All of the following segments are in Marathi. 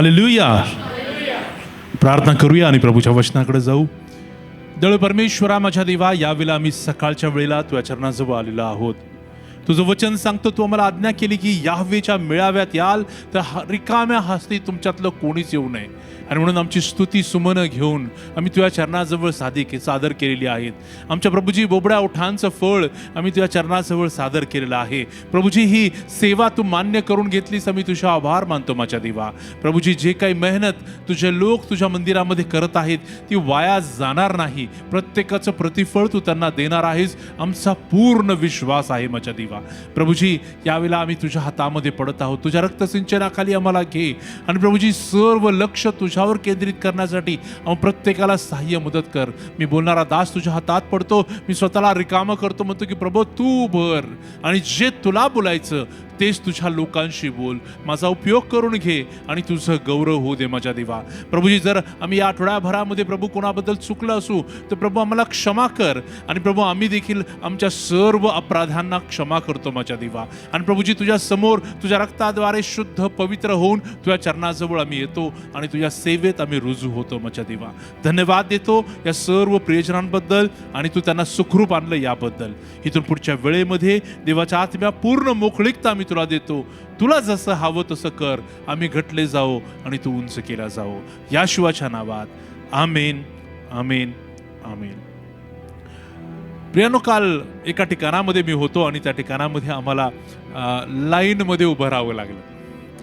हालेलुया. प्रार्थना करूया आणि प्रभूच्या वचनाकडे जाऊ. दळ परमेश्वरा माझ्या देवा, यावेळेला आम्ही सकाळच्या वेळेला तुझ्या चरणाजवळ आलेलो आहोत. तुझं वचन सांगतो, तू आम्हाला आज्ञा केली की याहवेच्या मेळाव्यात याल तर रिकाम्या हस्ती तुमच्यातलं कोणीच येऊ नये. आणि म्हणून आमची स्तुती सुमनं घेऊन आम्ही तुझ्या चरणाजवळ सादर केलेली आहेत. आमच्या प्रभूजी बोबड्या ओठांचं फळ आम्ही तुझ्या चरणाजवळ सादर केलेलं आहे. प्रभूजी ही सेवा तू मान्य करून घेतलीस, आम्ही तुझा आभार मानतो माझ्या देवा. प्रभूजी जे काही मेहनत तुझे लोक तुझ्या मंदिरामध्ये करत आहेत ती वाया जाणार नाही. प्रत्येकाचं प्रतिफळ तू त्यांना देणार आहेस, आमचा पूर्ण विश्वास आहे माझ्या देवा. प्रभूजी यावेळेला आम्ही तुझ्या हातामध्ये पडत आहोत. तुझ्या रक्तसिंचनाखाली आम्हाला घे आणि प्रभूजी सर्व लक्ष तुझ्यावर केंद्रित करण्यासाठी प्रत्येकाला सहाय्य मदत कर. मी बोलणारा दास तुझ्या हातात पडतो. मी स्वतःला रिकामं करतो, म्हणतो की प्रभू तू भर आणि जे तुला बोलायचं तेच तुझ्या लोकांशी बोल. माझा उपयोग करून घे आणि तुझं गौरव होऊ दे माझ्या देवा. प्रभूजी जर आम्ही या आठवड्याभरामध्ये प्रभू कोणाबद्दल चुकलं असू तर प्रभू आम्हाला क्षमा कर. आणि प्रभू आम्ही देखील आमच्या सर्व अपराधांना क्षमा करतो माझ्या देवा. आणि प्रभूजी तुझ्या समोर तुझ्या रक्ताद्वारे शुद्ध पवित्र होऊन तुझ्या चरणाजवळ आम्ही येतो आणि तुझ्या सेवेत आम्ही रुजू होतो माझ्या देवा. धन्यवाद देतो या सर्व प्रियजनांबद्दल आणि तू त्यांना सुखरूप आणलं याबद्दल. इथून पुढच्या वेळेमध्ये देवाच्या आत्म्या पूर्ण मोकळीकता आम्ही तुला देतो. तुला जसं हवं तसं कर. आम्ही घटले जाओ आणि तू उंच केला जाओ, या शिवाच्या नावात. आमेन, आमेन, आमेन. प्रियानो, काल एका ठिकाणामध्ये मी होतो आणि त्या ठिकाणामध्ये आम्हाला लाईनमध्ये उभं राहावं लागलं.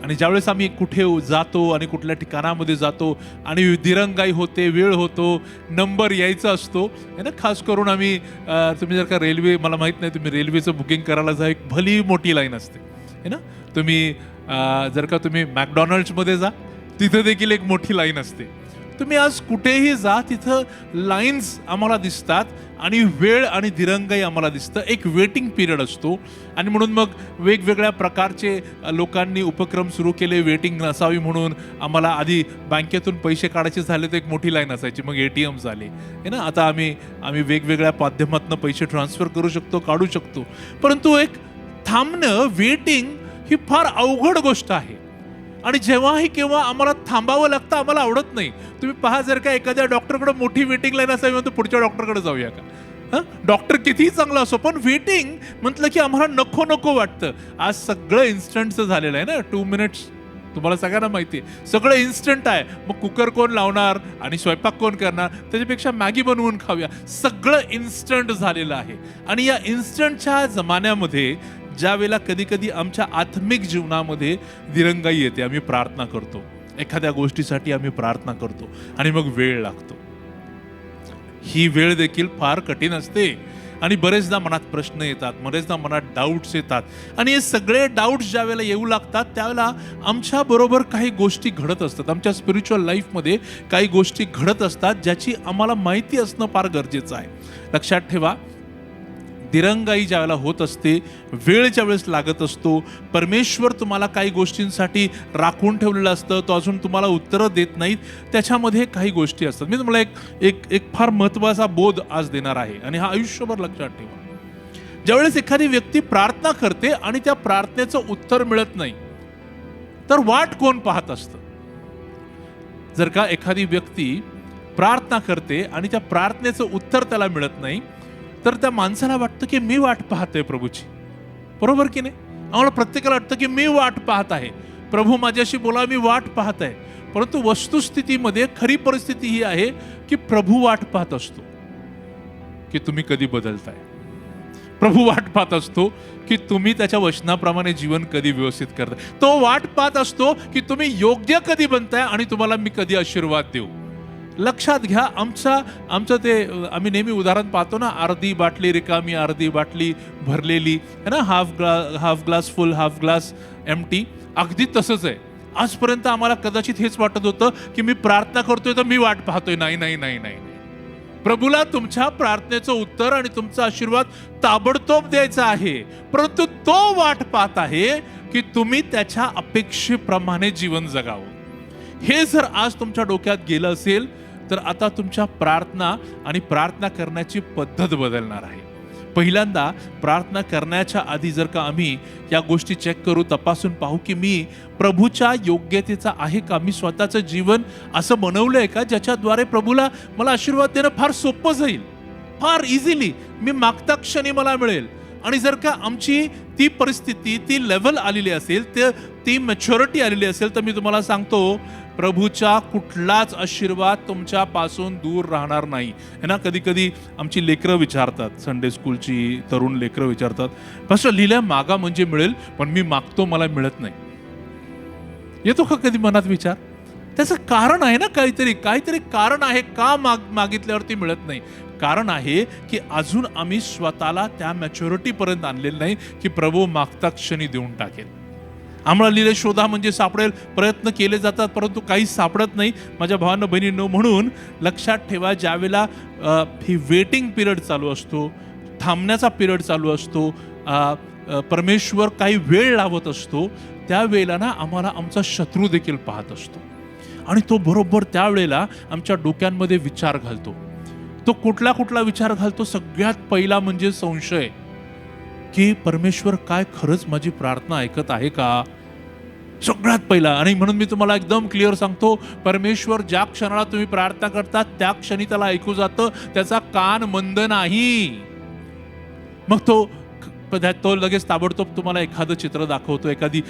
आणि ज्यावेळेस आम्ही कुठे जातो आणि कुठल्या ठिकाणामध्ये जातो आणि दिरंगाई होते, वेळ होतो, नंबर यायचा असतो है ना. खास करून आम्ही तुम्ही जर का रेल्वे, मला माहीत नाही तुम्ही रेल्वेचं बुकिंग करायला जा, एक भली मोठी लाईन असते है ना. तुम्ही जर का तुम्ही मॅकडॉनल्ड्समध्ये जा, तिथं देखील एक मोठी लाईन असते. तुम्ही आज कुठेही जा, तिथं लाईन्स आम्हाला दिसतात आणि वेळ आणि दिरंगाई आम्हाला दिसतं. एक वेटिंग पिरियड असतो आणि म्हणून मग वेगवेगळ्या प्रकारचे लोकांनी उपक्रम सुरू केले वेटिंग नसावी म्हणून. आम्हाला आधी बँकेतून पैसे काढायचे झाले तर एक मोठी लाईन असायची, मग ATM झाले है ना. आता आम्ही वेगवेगळ्या माध्यमातून पैसे ट्रान्सफर करू शकतो, काढू शकतो. परंतु एक थांबणं, वेटिंग ही फार अवघड गोष्ट आहे. आणि जेव्हाही केव्हा आम्हाला थांबावं लागतं आम्हाला आवडत नाही. तुम्ही पहा, जर का एखाद्या डॉक्टरकडे मोठी वेटिंग लाईन असावी म्हणतो पुढच्या डॉक्टरकडे जाऊया का. डॉक्टर कितीही चांगला असो, पण वेटिंग म्हटलं की आम्हाला नको नको वाटतं. आज सगळं इन्स्टंटचं झालेलं आहे ना. 2 मिनिट्स तुम्हाला सगळ्यांना माहिती आहे, सगळं इन्स्टंट आहे. मग कुकर कोण लावणार आणि स्वयंपाक कोण करणार, त्याच्यापेक्षा मॅगी बनवून खाऊया. सगळं इन्स्टंट झालेलं आहे. आणि या इन्स्टंटच्या जमान्यामध्ये ज्या वेळेला कधी कधी आमच्या आत्मिक जीवनामध्ये दिरंगाई येते, आम्ही प्रार्थना करतो, एखाद्या गोष्टीसाठी आम्ही प्रार्थना करतो आणि मग वेळ लागतो. ही वेळ देखील फार कठीण असते आणि बरेचदा मनात प्रश्न येतात, बरेचदा मनात डाऊट्स येतात. आणि हे सगळे डाऊट्स ज्या वेळेला येऊ लागतात त्यावेळेला आमच्या बरोबर काही गोष्टी घडत असतात. आमच्या स्पिरिच्युअल लाईफमध्ये काही गोष्टी घडत असतात ज्याची आम्हाला माहिती असणं फार गरजेचं आहे. लक्षात ठेवा, दिरंगाई ज्यावेळेला होत असते, वेळ ज्या वेळेस लागत असतो, परमेश्वर तुम्हाला काही गोष्टींसाठी राखून ठेवलेलं असतं, तो अजून तुम्हाला उत्तरं देत नाहीत, त्याच्यामध्ये काही गोष्टी असतात. मी तुम्हाला एक फार महत्त्वाचा बोध आज देणार आहे आणि हा आयुष्यभर लक्षात ठेवा. ज्यावेळेस एखादी व्यक्ती प्रार्थना करते आणि त्या प्रार्थनेचं उत्तर मिळत नाही तर वाट कोण पाहत असतं. जर का एखादी व्यक्ती प्रार्थना करते आणि त्या प्रार्थनेचं उत्तर त्याला मिळत नाही तर त्या माणसाला वाटतं की मी वाट पाहतोय प्रभूची. बरोबर की नाही. आम्हाला प्रत्येकाला वाटतं की मी वाट पाहत आहे, प्रभू माझ्याशी बोला, मी वाट पाहत आहे. परंतु वस्तुस्थितीमध्ये खरी परिस्थिती ही आहे की प्रभू वाट पाहत असतो की तुम्ही कधी बदलताय. प्रभू वाट पाहत असतो की तुम्ही त्याच्या वचनाप्रमाणे जीवन कधी व्यवस्थित करताय. तो वाट पाहत असतो की तुम्ही योग्य कधी बनताय आणि तुम्हाला मी कधी आशीर्वाद देऊ. लक्षात घ्या, आमचं ते आम्ही नेहमी उदाहरण पाहतो ना, अर्धी बाटली रिकामी, अर्धी बाटली भरलेली है ना. हाफ ग्लास फुल, हाफ ग्लास एम्प्टी. अगदी तसंच आहे. आजपर्यंत आम्हाला कदाचित हेच वाटत होतं की मी प्रार्थना करतोय तर मी वाट पाहतोय. नाही नाही नाही नाही, प्रभूला तुमच्या प्रार्थनेचं उत्तर आणि तुमचा आशीर्वाद ताबडतोब द्यायचा आहे. परंतु तो वाट पाहत आहे की तुम्ही त्याच्या अपेक्षेप्रमाणे जीवन जगावं. हे जर आज तुमच्या डोक्यात गेलं असेल तर आता तुमच्या प्रार्थना आणि प्रार्थना करण्याची पद्धत बदलणार आहे. पहिल्यांदा प्रार्थना करण्याच्या आधी जर का आम्ही या गोष्टी चेक करू, तपासून पाहू की मी प्रभूच्या योग्यतेचा आहे का, मी स्वतःचं जीवन असं बनवलंय का ज्याच्याद्वारे प्रभूला मला आशीर्वाद देणं फार सोपं जाईल, फार इझिली मी मागता क्षणी मला मिळेल. आणि जर का आमची ती परिस्थिती, ती लेव्हल आलेली असेल, ती मॅच्युरिटी आलेली असेल, तर मी तुम्हाला सांगतो प्रभूचा कुठलाच आशीर्वाद तुमच्यापासून दूर राहणार नाही. है ना, कधी कधी आमची लेकरं विचारतात, संडे स्कूलची तरुण लेकरं विचारतात, पास्टर लिहिल्या मागा म्हणजे मिळेल, पण मी मागतो मला मिळत नाही. येतो का कधी मनात विचार? त्याचं कारण आहे ना, काहीतरी कारण आहे का मागितल्यावरती मिळत नाही. कारण आहे की अजून आम्ही स्वतःला त्या मॅच्युरिटी पर्यंत आणलेलं नाही की प्रभू मागता क्षणी देऊन टाकेल. आम्हाला लिहिले शोधा म्हणजे सापडेल, प्रयत्न केले जातात परंतु काहीच सापडत नाही. माझ्या भावांनो बहिणींनो, म्हणून लक्षात ठेवा, ज्यावेळेला ही वेटिंग पिरियड चालू असतो, थांबण्याचा पिरियड चालू असतो, परमेश्वर काही वेळ लावत असतो, त्यावेळेला ना आम्हाला आमचा शत्रू देखील पाहत असतो आणि तो बरोबर त्यावेळेला आमच्या डोक्यांमध्ये विचार घालतो. तो कुठला विचार घालतो? सगळ्यात पहिला म्हणजे संशय, की परमेश्वर काय खरंच माझी प्रार्थना ऐकत आहे का, सगळ्यात पहिला. आणि म्हणून मी तुम्हाला एकदम क्लिअर सांगतो, परमेश्वर ज्या क्षणाला तुम्ही प्रार्थना करता त्या क्षणी त्याला ऐकू जातं, त्याचा कान मंद नाही. मग तो लगेच ताबडतोब तुम्हाला एखादं चित्र दाखवतो, एखादी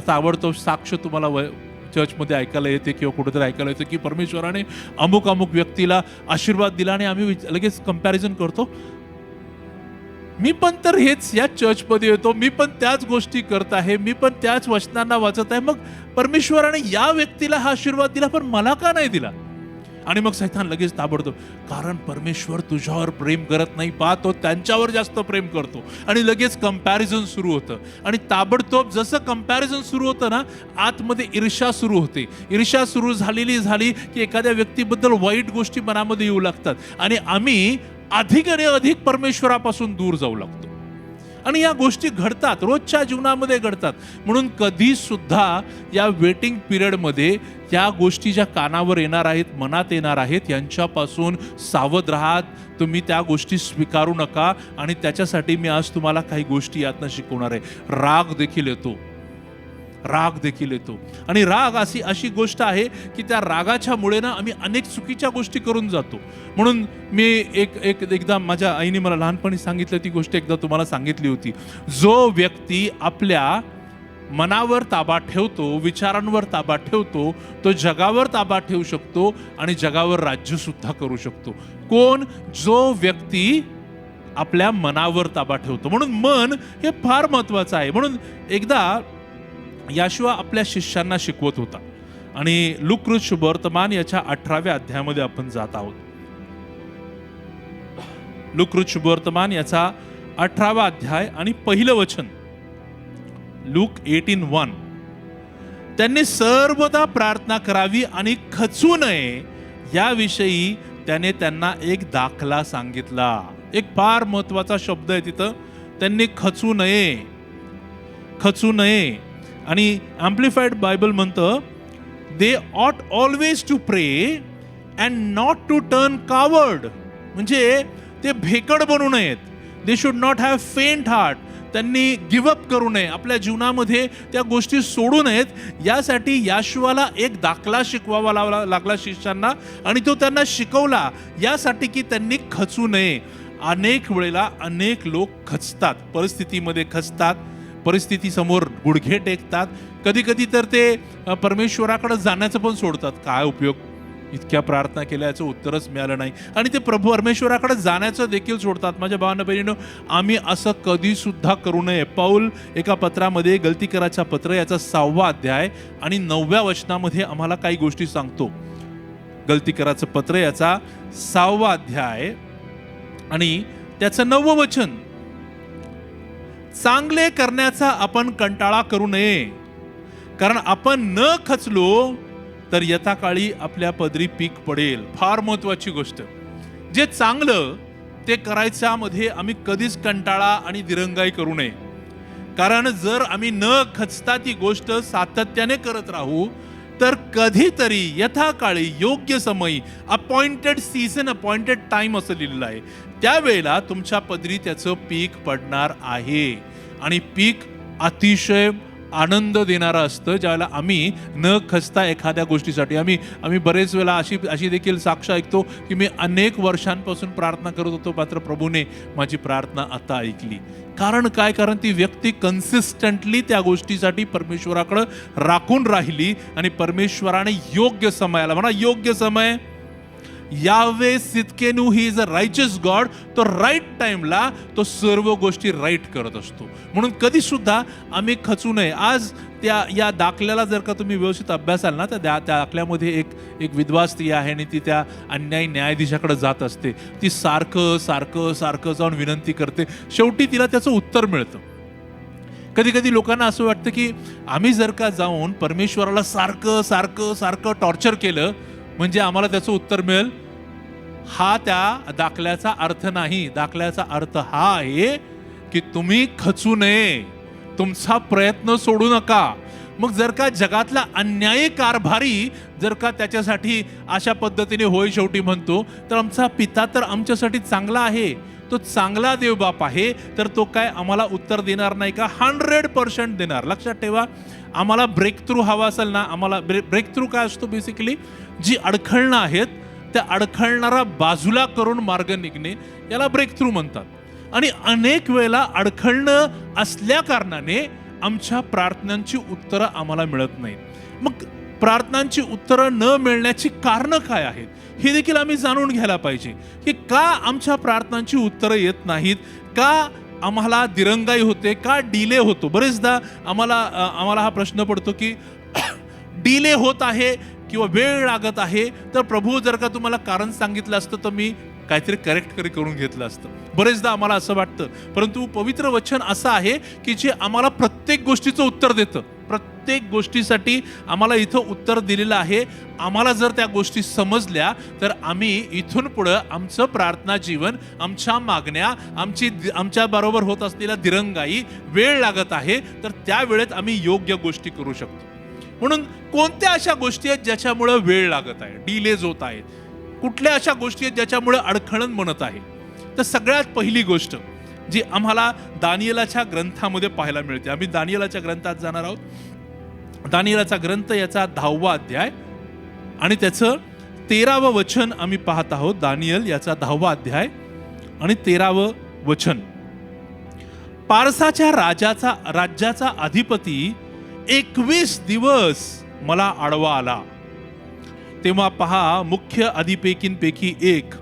ताबडतोब साक्ष तुम्हाला चर्चमध्ये ऐकायला येते किंवा कुठेतरी ऐकायला येतं की परमेश्वराने अमुक व्यक्तीला आशीर्वाद दिला, आणि आम्ही लगेच कंपॅरिझन करतो, मी पण तर हेच या चर्चमध्ये येतो, मी पण त्याच गोष्टी करत आहे, मी पण त्याच वचनांना वाचत आहे, मग परमेश्वराने या व्यक्तीला हा आशीर्वाद दिला पण मला का नाही दिला? आणि मग सैतान लगेच ताबडतोब, कारण परमेश्वर तुझ्यावर प्रेम करत नाही, तो त्यांच्यावर जास्त प्रेम करतो. आणि लगेच कंपॅरिझन सुरू होतं. आणि ताबडतोब जसं कंपॅरिझन सुरू होतं ना, आतमध्ये ईर्ष्या सुरू होते. ईर्ष्या सुरू झाली की एखाद्या व्यक्तीबद्दल वाईट गोष्टी मनामध्ये येऊ लागतात आणि आम्ही अधिक आणि अधिक परमेश्वरापासून दूर जाऊ लागतो. आणि या गोष्टी घडतात, रोजच्या जीवनामध्ये घडतात. म्हणून कधी सुद्धा या वेटिंग पिरियडमध्ये या गोष्टी ज्या कानावर येणार आहेत, मनात येणार आहेत, यांच्यापासून सावध राहा. तुम्ही त्या गोष्टी स्वीकारू नका. आणि त्याच्यासाठी मी आज तुम्हाला काही गोष्टी यातनं शिकवणार आहे. राग देखील येतो, आणि राग अशी गोष्ट आहे की त्या रागाच्या मुळे ना आम्ही अनेक चुकीच्या गोष्टी करून जातो. म्हणून मी एकदा माझ्या आईने मला लहानपणी सांगितलं, ती गोष्ट एकदा तुम्हाला सांगितली होती. जो व्यक्ती आपल्या मनावर ताबा ठेवतो, विचारांवर ताबा ठेवतो, तो जगावर ताबा ठेवू शकतो आणि जगावर राज्य सुद्धा करू शकतो. कोण? जो व्यक्ती आपल्या मनावर ताबा ठेवतो. म्हणून मन हे फार महत्वाचं आहे. म्हणून एकदा याशुआ आपल्या शिष्यांना शिकवत होता आणि लूक शुभवर्तमान याच्या 18व्या अध्यायामध्ये आपण जात आहोत. लूक शुभवर्तमान याचा 18वा अध्याय आणि पहिलं वचन, लूक 18:1. त्यांनी सर्वदा प्रार्थना करावी आणि खचू नये याविषयी त्याने त्यांना एक दाखला सांगितला. एक फार महत्वाचा शब्द आहे तिथं, त्यांनी खचू नये. आणि एम्प्लिफाइड बायबल म्हणतं, they ought always to pray and not to turn coward. म्हणजे ते भेकड बनू नयेत. They should not have faint heart. त्यांनी गिव्हअप करू नये, आपल्या जीवनामध्ये त्या गोष्टी सोडू नयेत. यासाठी याशुआला एक दाखला शिकवावा लागला शिष्यांना, आणि तो त्यांना शिकवला यासाठी की त्यांनी खचू नये. अनेक वेळेला अनेक लोक खचतात, परिस्थितीमध्ये खचतात, परिस्थिती समोर गुडघे टेकतात. कधी कधी तर ते परमेश्वराकडे जाण्याचं पण सोडतात. काय उपयोग, इतक्या प्रार्थना केल्या, याचं उत्तरच मिळालं नाही, आणि ते परमेश्वराकडे जाण्याचं देखील सोडतात. माझ्या भावांनो बहिणींनो, आम्ही असं कधी सुद्धा करू नये. पौल एका पत्रामध्ये, गलतीकराच्या पत्र याचा 6वा अध्याय आणि 9व्या वचनामध्ये आम्हाला काही गोष्टी सांगतो. गलतीकराचं पत्र याचा 6वा अध्याय आणि त्याचं 9वं वचन, चांगले करण्याचा आपण कंटाळा करू नये, कारण आपण न खचलो तर यथाकाळी आपल्या पदरी पीक पडेल. फार महत्वाची गोष्ट, जे चांगलं ते करायच्यामध्ये आम्ही कधीच कंटाळा आणि दिरंगाई करू नये. कारण जर आम्ही न खचता ती गोष्ट सातत्याने करत राहू तर कधीतरी यथाकाळी योग्य समयी अपॉइंटेड सीझन अपॉइंटेड टाइम असं लिहिलेलं आहे, त्यावेळेला तुमच्या पदरी त्याचं पीक पडणार आहे. आणि पीक अतिशय आनंद देणारं असतं. ज्यावेळेला आम्ही न खचता एखाद्या गोष्टीसाठी आम्ही बरेच वेळा अशी देखील साक्ष ऐकतो की मी अनेक वर्षांपासून प्रार्थना करत होतो, मात्र प्रभूने माझी प्रार्थना आता ऐकली. कारण काय? कारण ती व्यक्ती कन्सिस्टंटली त्या गोष्टीसाठी परमेश्वराकडे राखून राहिली आणि परमेश्वराने योग्य समयाला, म्हणा योग्य समय, यावे सिदकेनू ही इज अ रायचस गॉड, तो राईट टाइमला तो सर्व गोष्टी राईट करत असतो. म्हणून कधी सुद्धा आम्ही खचू नये. आज या दाखल्याला जर का तुम्ही व्यवस्थित अभ्यासाल ना, तर त्या दाखल्यामध्ये एक विधवा स्त्री आहे आणि ती त्या अन्यायी न्यायाधीशाकडे जात असते. ती सारखं जाऊन विनंती करते. शेवटी तिला त्याचं उत्तर मिळतं. कधी कधी लोकांना असं वाटतं की आम्ही जर का जाऊन परमेश्वराला सारखं टॉर्चर केलं म्हणजे आम्हाला त्याचं उत्तर मिळेल. हा त्या दाखल्याचा अर्थ नाही. दाखल्याचा अर्थ हा आहे की तुम्ही खचू नये, तुमचा प्रयत्न सोडू नका. मग जर का जगातला अन्यायी कारभारी जर का त्याच्यासाठी अशा पद्धतीने होय शेवटी म्हणतो, तर आमचा पिता तर आमच्यासाठी चांगला आहे, तो चांगला देवबाप आहे, तर तो काय आम्हाला उत्तर देणार नाही का? 100% देणार. लक्षात ठेवा, आम्हाला ब्रेक थ्रू हवा असेल ना, आम्हाला ब्रेक थ्रू काय असतो? बेसिकली जी अडखळणं आहेत त्या अडखळणारा बाजूला करून मार्ग निघणे, याला ब्रेक थ्रू म्हणतात. आणि अनेक वेळेला अडखळणं असल्या कारणाने आमच्या प्रार्थनांची उत्तरं आम्हाला मिळत नाहीत. मग प्रार्थनांची उत्तरं न मिळण्याची कारणं काय आहेत हे देखील आम्ही जाणून घ्यायला पाहिजे. की का आमच्या प्रार्थनांची उत्तरं येत नाहीत, का आम्हाला दिरंगाई होते, का डिले होतो. बरेचदा आम्हाला हा प्रश्न पडतो की डिले होत आहे किंवा वेळ लागत आहे, तर प्रभू जर का तुम्हाला कारण सांगितलं असतं तर मी काहीतरी करेक्ट करून घेतलं असतं. बरेचदा आम्हाला असं वाटतं. परंतु पवित्र वचन असं आहे की जे आम्हाला प्रत्येक गोष्टीचं उत्तर देतं. प्रत्येक गोष्टीसाठी आम्हाला इथं उत्तर दिलेलं आहे. आम्हाला जर त्या गोष्टी समजल्या तर आम्ही इथून पुढं आमचं प्रार्थना जीवन, आमच्या मागण्या, आमच्या बरोबर होत असलेल्या दिरंगाई, वेळ लागत आहे तर त्या वेळेत आम्ही योग्य गोष्टी करू शकतो. म्हणून कोणत्या अशा गोष्टी आहेत ज्याच्यामुळे वेळ लागत आहे, डिलेज होत आहेत? कुठल्या अशा गोष्टी आहेत ज्याच्यामुळे अडखळण म्हणत आहे? तर सगळ्यात पहिली गोष्ट जी आम्हाला दानियेलाच्या ग्रंथामध्ये पाहायला मिळते. आम्ही दानियेलाच्या ग्रंथात जाणार आहोत. दानियेलाचा ग्रंथ याचा 10वा अध्याय आणि त्याचं 13वं वचन आम्ही पाहत आहोत. दानियल याचा 10वा अध्याय आणि 13वं वचन. पारसाच्या राज्याचा अधिपती 21 दिवस मला आडवा आला. तेव्हा पहा, मुख्य अधिपतींपैकी एक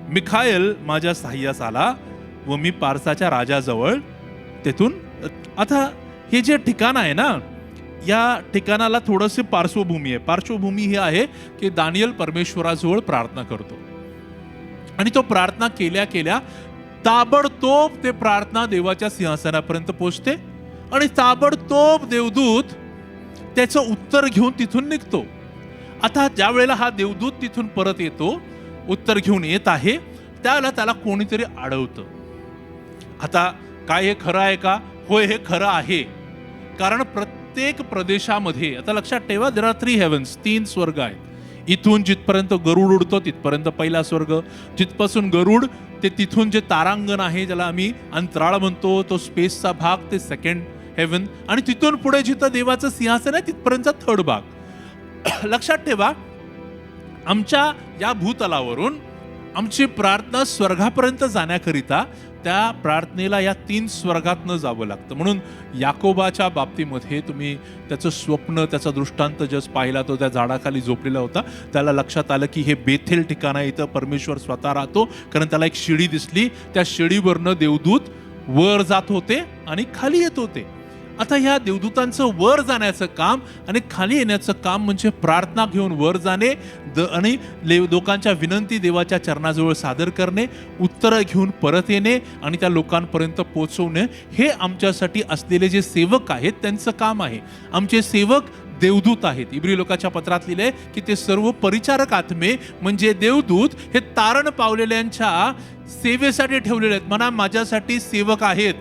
मिखाएल माझ्या सहाय्यास आला व मी पारसाच्या राजाजवळ तेथून. आता हे जे ठिकाण आहे ना, या ठिकाणाला थोडंसं पार्श्वभूमी आहे. पार्श्वभूमी ही आहे की दानियल परमेश्वराजवळ प्रार्थना करतो आणि तो प्रार्थना केल्या ताबडतोब ते प्रार्थना देवाच्या सिंहासनापर्यंत पोहोचते आणि ताबडतोब देवदूत त्याचं उत्तर घेऊन तिथून निघतो. आता ज्या वेळेला हा देवदूत तिथून परत येतो, उत्तर घेऊन येत आहे, त्यावेळेला त्याला कोणीतरी अडवतं. आता काय हे खरं आहे का? होय, हे खरं आहे. कारण प्रत्येक प्रदेशामध्ये, आता लक्षात ठेवा, देर आर 3 हेवन्स, 3 स्वर्ग आहेत. इथून जिथपर्यंत गरुड उडतो तिथपर्यंत पहिला स्वर्ग, जिथपासून गरुड ते तिथून जे तारांगण आहे ज्याला आम्ही अंतराळ म्हणतो, तो स्पेसचा भाग, ते 2nd हेवन, आणि तिथून पुढे जिथं देवाचं सिंहासन आहे तिथपर्यंतचा 3rd भाग. लक्षात ठेवा, आमच्या या भूतलावरून आमची प्रार्थना स्वर्गापर्यंत जाण्याकरिता त्या प्रार्थनेला या 3 स्वर्गातनं जावं लागतं. म्हणून याकोबाच्या बाबतीमध्ये तुम्ही त्याचं स्वप्न, त्याचा दृष्टांत जस्ट पाहिला, तो त्या झाडाखाली झोपलेला होता. त्याला लक्षात आलं की हे बेथेल ठिकाण आहे, इथं परमेश्वर स्वतः राहतो. कारण त्याला एक शिडी दिसली, त्या शिडीवरनं देवदूत वर जात होते आणि खाली येत होते. आता ह्या देवदूतांचं वर जाण्याचं काम आणि खाली येण्याचं काम म्हणजे प्रार्थना घेऊन वर जाणे आणि लोकांच्या विनंती देवाच्या चरणाजवळ सादर करणे, उत्तरं घेऊन परत येणे आणि त्या लोकांपर्यंत पोहोचवणे, हे आमच्यासाठी असलेले जे सेवक आहेत त्यांचं काम आहे. आमचे सेवक देवदूत आहेत. इब्री लोकाच्या पत्रात लिहिले की ते सर्व परिचारक आत्मे म्हणजे देवदूत हे तारण पावलेल्यांच्या सेवेसाठी ठेवलेले आहेत. म्हणा, माझ्यासाठी सेवक आहेत.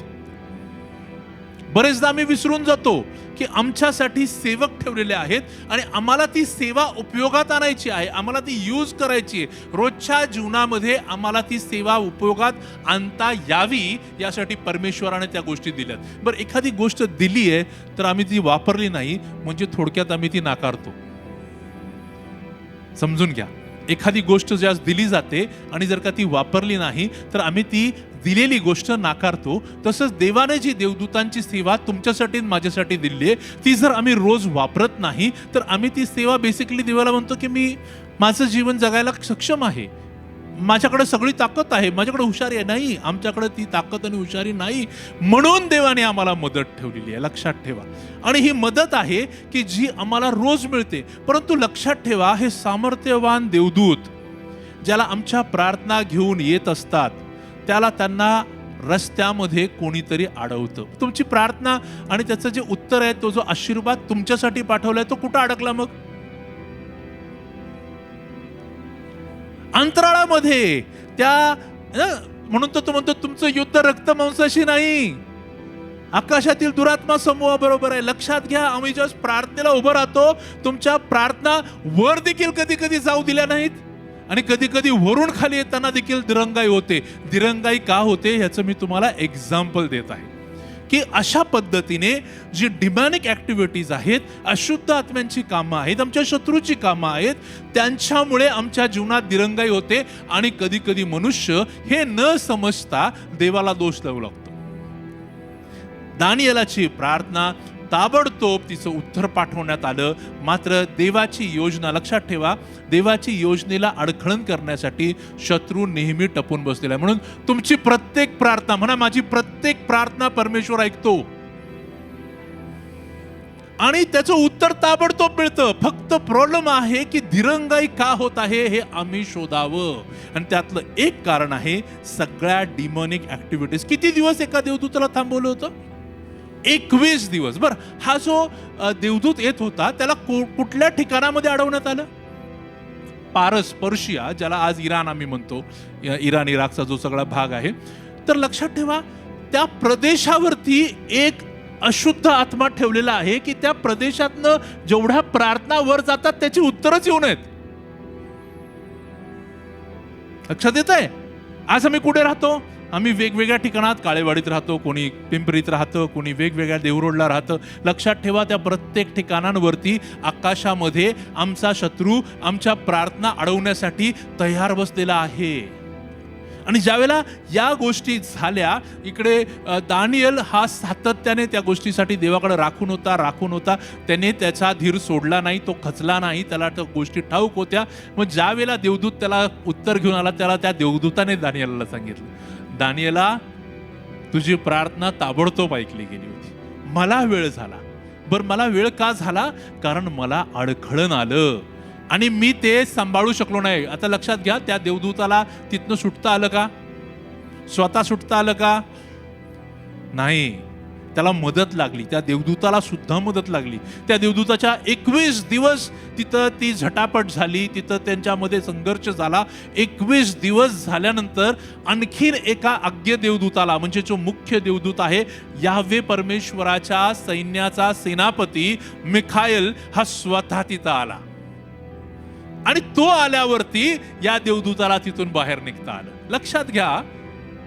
बरेचदा आम्ही विसरून जातो की आमच्यासाठी सेवक ठेवलेले आहेत आणि आम्हाला ती सेवा उपयोगात आणायची आहे, आम्हाला ती यूज करायची आहे. रोजच्या जीवनामध्ये आम्हाला ती सेवा उपयोगात आणता यावी यासाठी परमेश्वराने त्या गोष्टी दिल्यात. बरं, एखादी गोष्ट दिली आहे तर आम्ही ती वापरली नाही म्हणजे थोडक्यात आम्ही ती नाकारतो. समजून घ्या, एखादी गोष्ट ज्यास दिली जाते आणि जर का ती वापरली नाही तर आम्ही ती दिलेली गोष्ट नाकारतो. तसंच देवाने जी देवदूतांची सेवा तुमच्यासाठी माझ्यासाठी दिली आहे ती जर आम्ही रोज वापरत नाही तर आम्ही ती सेवा बेसिकली देवाला म्हणतो की मी माझं जीवन जगायला सक्षम आहे, माझ्याकडे सगळी ताकद आहे, माझ्याकडे हुशारी आहे. नाही, आमच्याकडे ती ताकद आणि हुशारी नाही, म्हणून देवाने आम्हाला मदत ठेवलेली आहे. लक्षात ठेवा. आणि ही मदत आहे की जी आम्हाला रोज मिळते. परंतु लक्षात ठेवा, हे सामर्थ्यवान देवदूत ज्याला आमच्या प्रार्थना घेऊन येत असतात त्याला त्यांना रस्त्यामध्ये कोणीतरी अडवतं. तुमची प्रार्थना आणि त्याचं जे उत्तर आहे, तो जो आशीर्वाद तुमच्यासाठी पाठवलाय तो कुठं अडकला? मग अंतराळामध्ये. त्या म्हणून तो म्हणतो तुमचं युद्ध रक्त मांसाशी नाही, आकाशातील दुरात्मा समूहाबरोबर आहे. लक्षात घ्या, आम्ही ज्या प्रार्थनेला उभं राहतो तुमच्या प्रार्थना वर देखील कधी कधी जाऊ दिल्या नाहीत आणि कधी कधी वरून खाली येताना देखील दिरंगाई होते. दिरंगाई का होते ह्याचं मी तुम्हाला एक्झाम्पल देत आहे की अशा पद्धतीने जी डिमॅनिक ऍक्टिव्हिटीज आहेत, अशुद्ध आत्म्यांची कामं आहेत, आमच्या शत्रूची कामं आहेत, त्यांच्यामुळे आमच्या जीवनात दिरंगाई होते आणि कधी कधी मनुष्य हे न समजता देवाला दोष लावू लागतो. दानिएलाची प्रार्थना ताबडतोब तिचं उत्तर पाठवण्यात आलं. मात्र देवाची योजना, लक्षात ठेवा, देवाची योजनेला अडखळण करण्यासाठी शत्रू नेहमी टपून बसलेला आहे. म्हणून तुमची प्रत्येक प्रार्थना, म्हणा माझी प्रत्येक प्रार्थना परमेश्वर ऐकतो आणि त्याचं उत्तर ताबडतोब मिळतं. फक्त प्रॉब्लेम आहे की दिरंगाई का होत आहे हे आम्ही शोधावं. आणि त्यातलं एक कारण आहे सगळ्या डिमॉनिक ऍक्टिव्हिटीज. किती दिवस एका देवदूताला थांबवलं होतं? 21 दिवस. बर, हा जो देवदूत येत होता त्याला कुठल्या ठिकाणामध्ये अडवण्यात आलं? पारस, पर्शिया, ज्याला आज इराण आम्ही म्हणतो, इराण इराकचा जो सगळा भाग आहे. तर लक्षात ठेवा, त्या प्रदेशावरती एक अशुद्ध आत्मा ठेवलेला आहे की त्या प्रदेशातनं जेवढ्या प्रार्थना वर जातात त्याची उत्तरच येऊ नयेत. लक्षात येत आहे? आज आम्ही कुठे राहतो? आम्ही वेगवेगळ्या ठिकाणात, काळेवाडीत राहतो, कोणी पिंपरीत राहतं, कोणी वेगवेगळ्या देवरोडला राहतं. लक्षात ठेवा, त्या प्रत्येक ठिकाणांवरती आकाशामध्ये आमचा शत्रू आमच्या प्रार्थना अडवण्यासाठी तयार बसलेला आहे. आणि ज्यावेळेला या गोष्टी झाल्या, इकडे दानिएल हा सातत्याने त्या गोष्टीसाठी देवाकडे राखून होता. त्याने त्याचा धीर सोडला नाही, तो खचला नाही, त्याला त्या गोष्टी ठाऊक होत्या. मग ज्या वेळेला देवदूत त्याला उत्तर घेऊन आला, त्याला त्या देवदूताने दानिएलला सांगितलं, दानिएला, तुझी प्रार्थना ताबडतोब ऐकली गेली होती, मला वेळ झाला. बरं, मला वेळ का झाला? कारण मला अडखळण आलं आणि मी ते सांभाळू शकलो नाही. आता लक्षात घ्या, त्या देवदूताला तिथनं सुटता आलं का? स्वतः सुटता आलं का? नाही, त्याला मदत लागली. त्या देवदूताला सुद्धा मदत लागली. त्या देवदूताच्या 21 दिवस तिथं ती झटापट झाली, तिथं त्यांच्यामध्ये संघर्ष झाला. 21 दिवस झाल्यानंतर आणखीन एका आज्ञ देवदूताला, म्हणजे जो मुख्य देवदूत आहे, याह्वे परमेश्वराच्या सैन्याचा सेनापती मिखाएल, हा स्वतः तिथं आला. आणि तो आल्यावरती या देवदूताला तिथून बाहेर निघता आलं. लक्षात घ्या,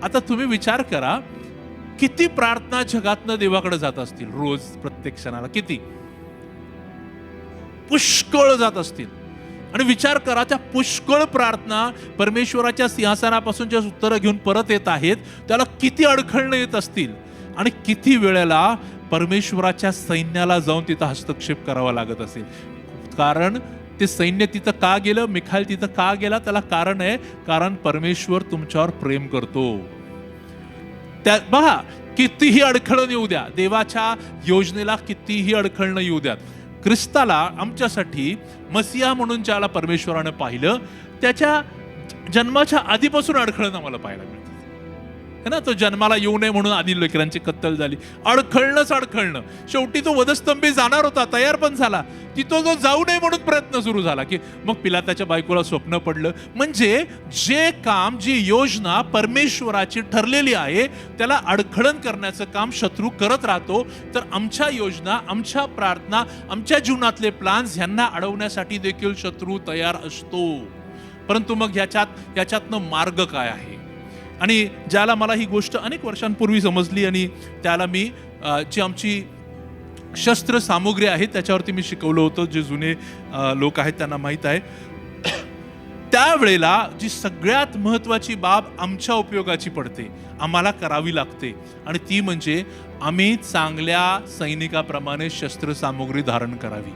आता तुम्ही विचार करा, किती प्रार्थना जगातनं देवाकडे जात असतील रोज, प्रत्येक क्षणाला किती? पुष्कळ जात असतील. आणि विचार करा, त्या पुष्कळ प्रार्थना परमेश्वराच्या सिंहासनापासून ज्या उत्तरं घेऊन परत येत आहेत त्याला किती अडखळणं येत असतील. आणि किती वेळेला परमेश्वराच्या सैन्याला जाऊन तिथं हस्तक्षेप करावा लागत असेल. कारण ते सैन्य तिथं का गेलं, मिखाएल तिथं का गेला, त्याला कारण आहे, कारण परमेश्वर तुमच्यावर प्रेम करतो. त्या बघा, कितीही अडखळण येऊ द्या, देवाच्या योजनेला कितीही अडखळण येऊ द्यात, ख्रिस्ताला आमच्यासाठी मसिया म्हणून ज्याला परमेश्वरानं पाहिलं त्याच्या जन्माच्या आधीपासून अडखळण आम्हाला पाहायला मिळते. है ना, तो जन्माला येऊ नये म्हणून आधी लेकरांची कत्तल झाली. अडखळणं. शेवटी तो वधस्तंभी जाणार होता, तयार पण झाला. तिथं जो जाऊ नये म्हणून प्रयत्न सुरू झाला की मग पिलाताच्या बायकोला स्वप्न पडलं. म्हणजे जे काम, जी योजना परमेश्वराची ठरलेली आहे त्याला अडखळण करण्याचं काम शत्रू करत राहतो. तर आमच्या योजना, आमच्या प्रार्थना, आमच्या जीवनातले प्लॅन्स ह्यांना अडवण्यासाठी देखील शत्रू तयार असतो. परंतु मग याच्यातनं मार्ग काय आहे? आणि ज्याला मला ही गोष्ट अनेक वर्षांपूर्वी समजली आणि त्याला मी जी आमची शस्त्र सामुग्री आहे त्याच्यावरती मी शिकवलं होतं. जे जुने लोक आहेत त्यांना माहीत आहे. त्यावेळेला जी सगळ्यात महत्वाची बाब आमच्या उपयोगाची पडते, आम्हाला करावी लागते, आणि ती म्हणजे आम्ही चांगल्या सैनिकाप्रमाणे शस्त्र सामुग्री धारण करावी.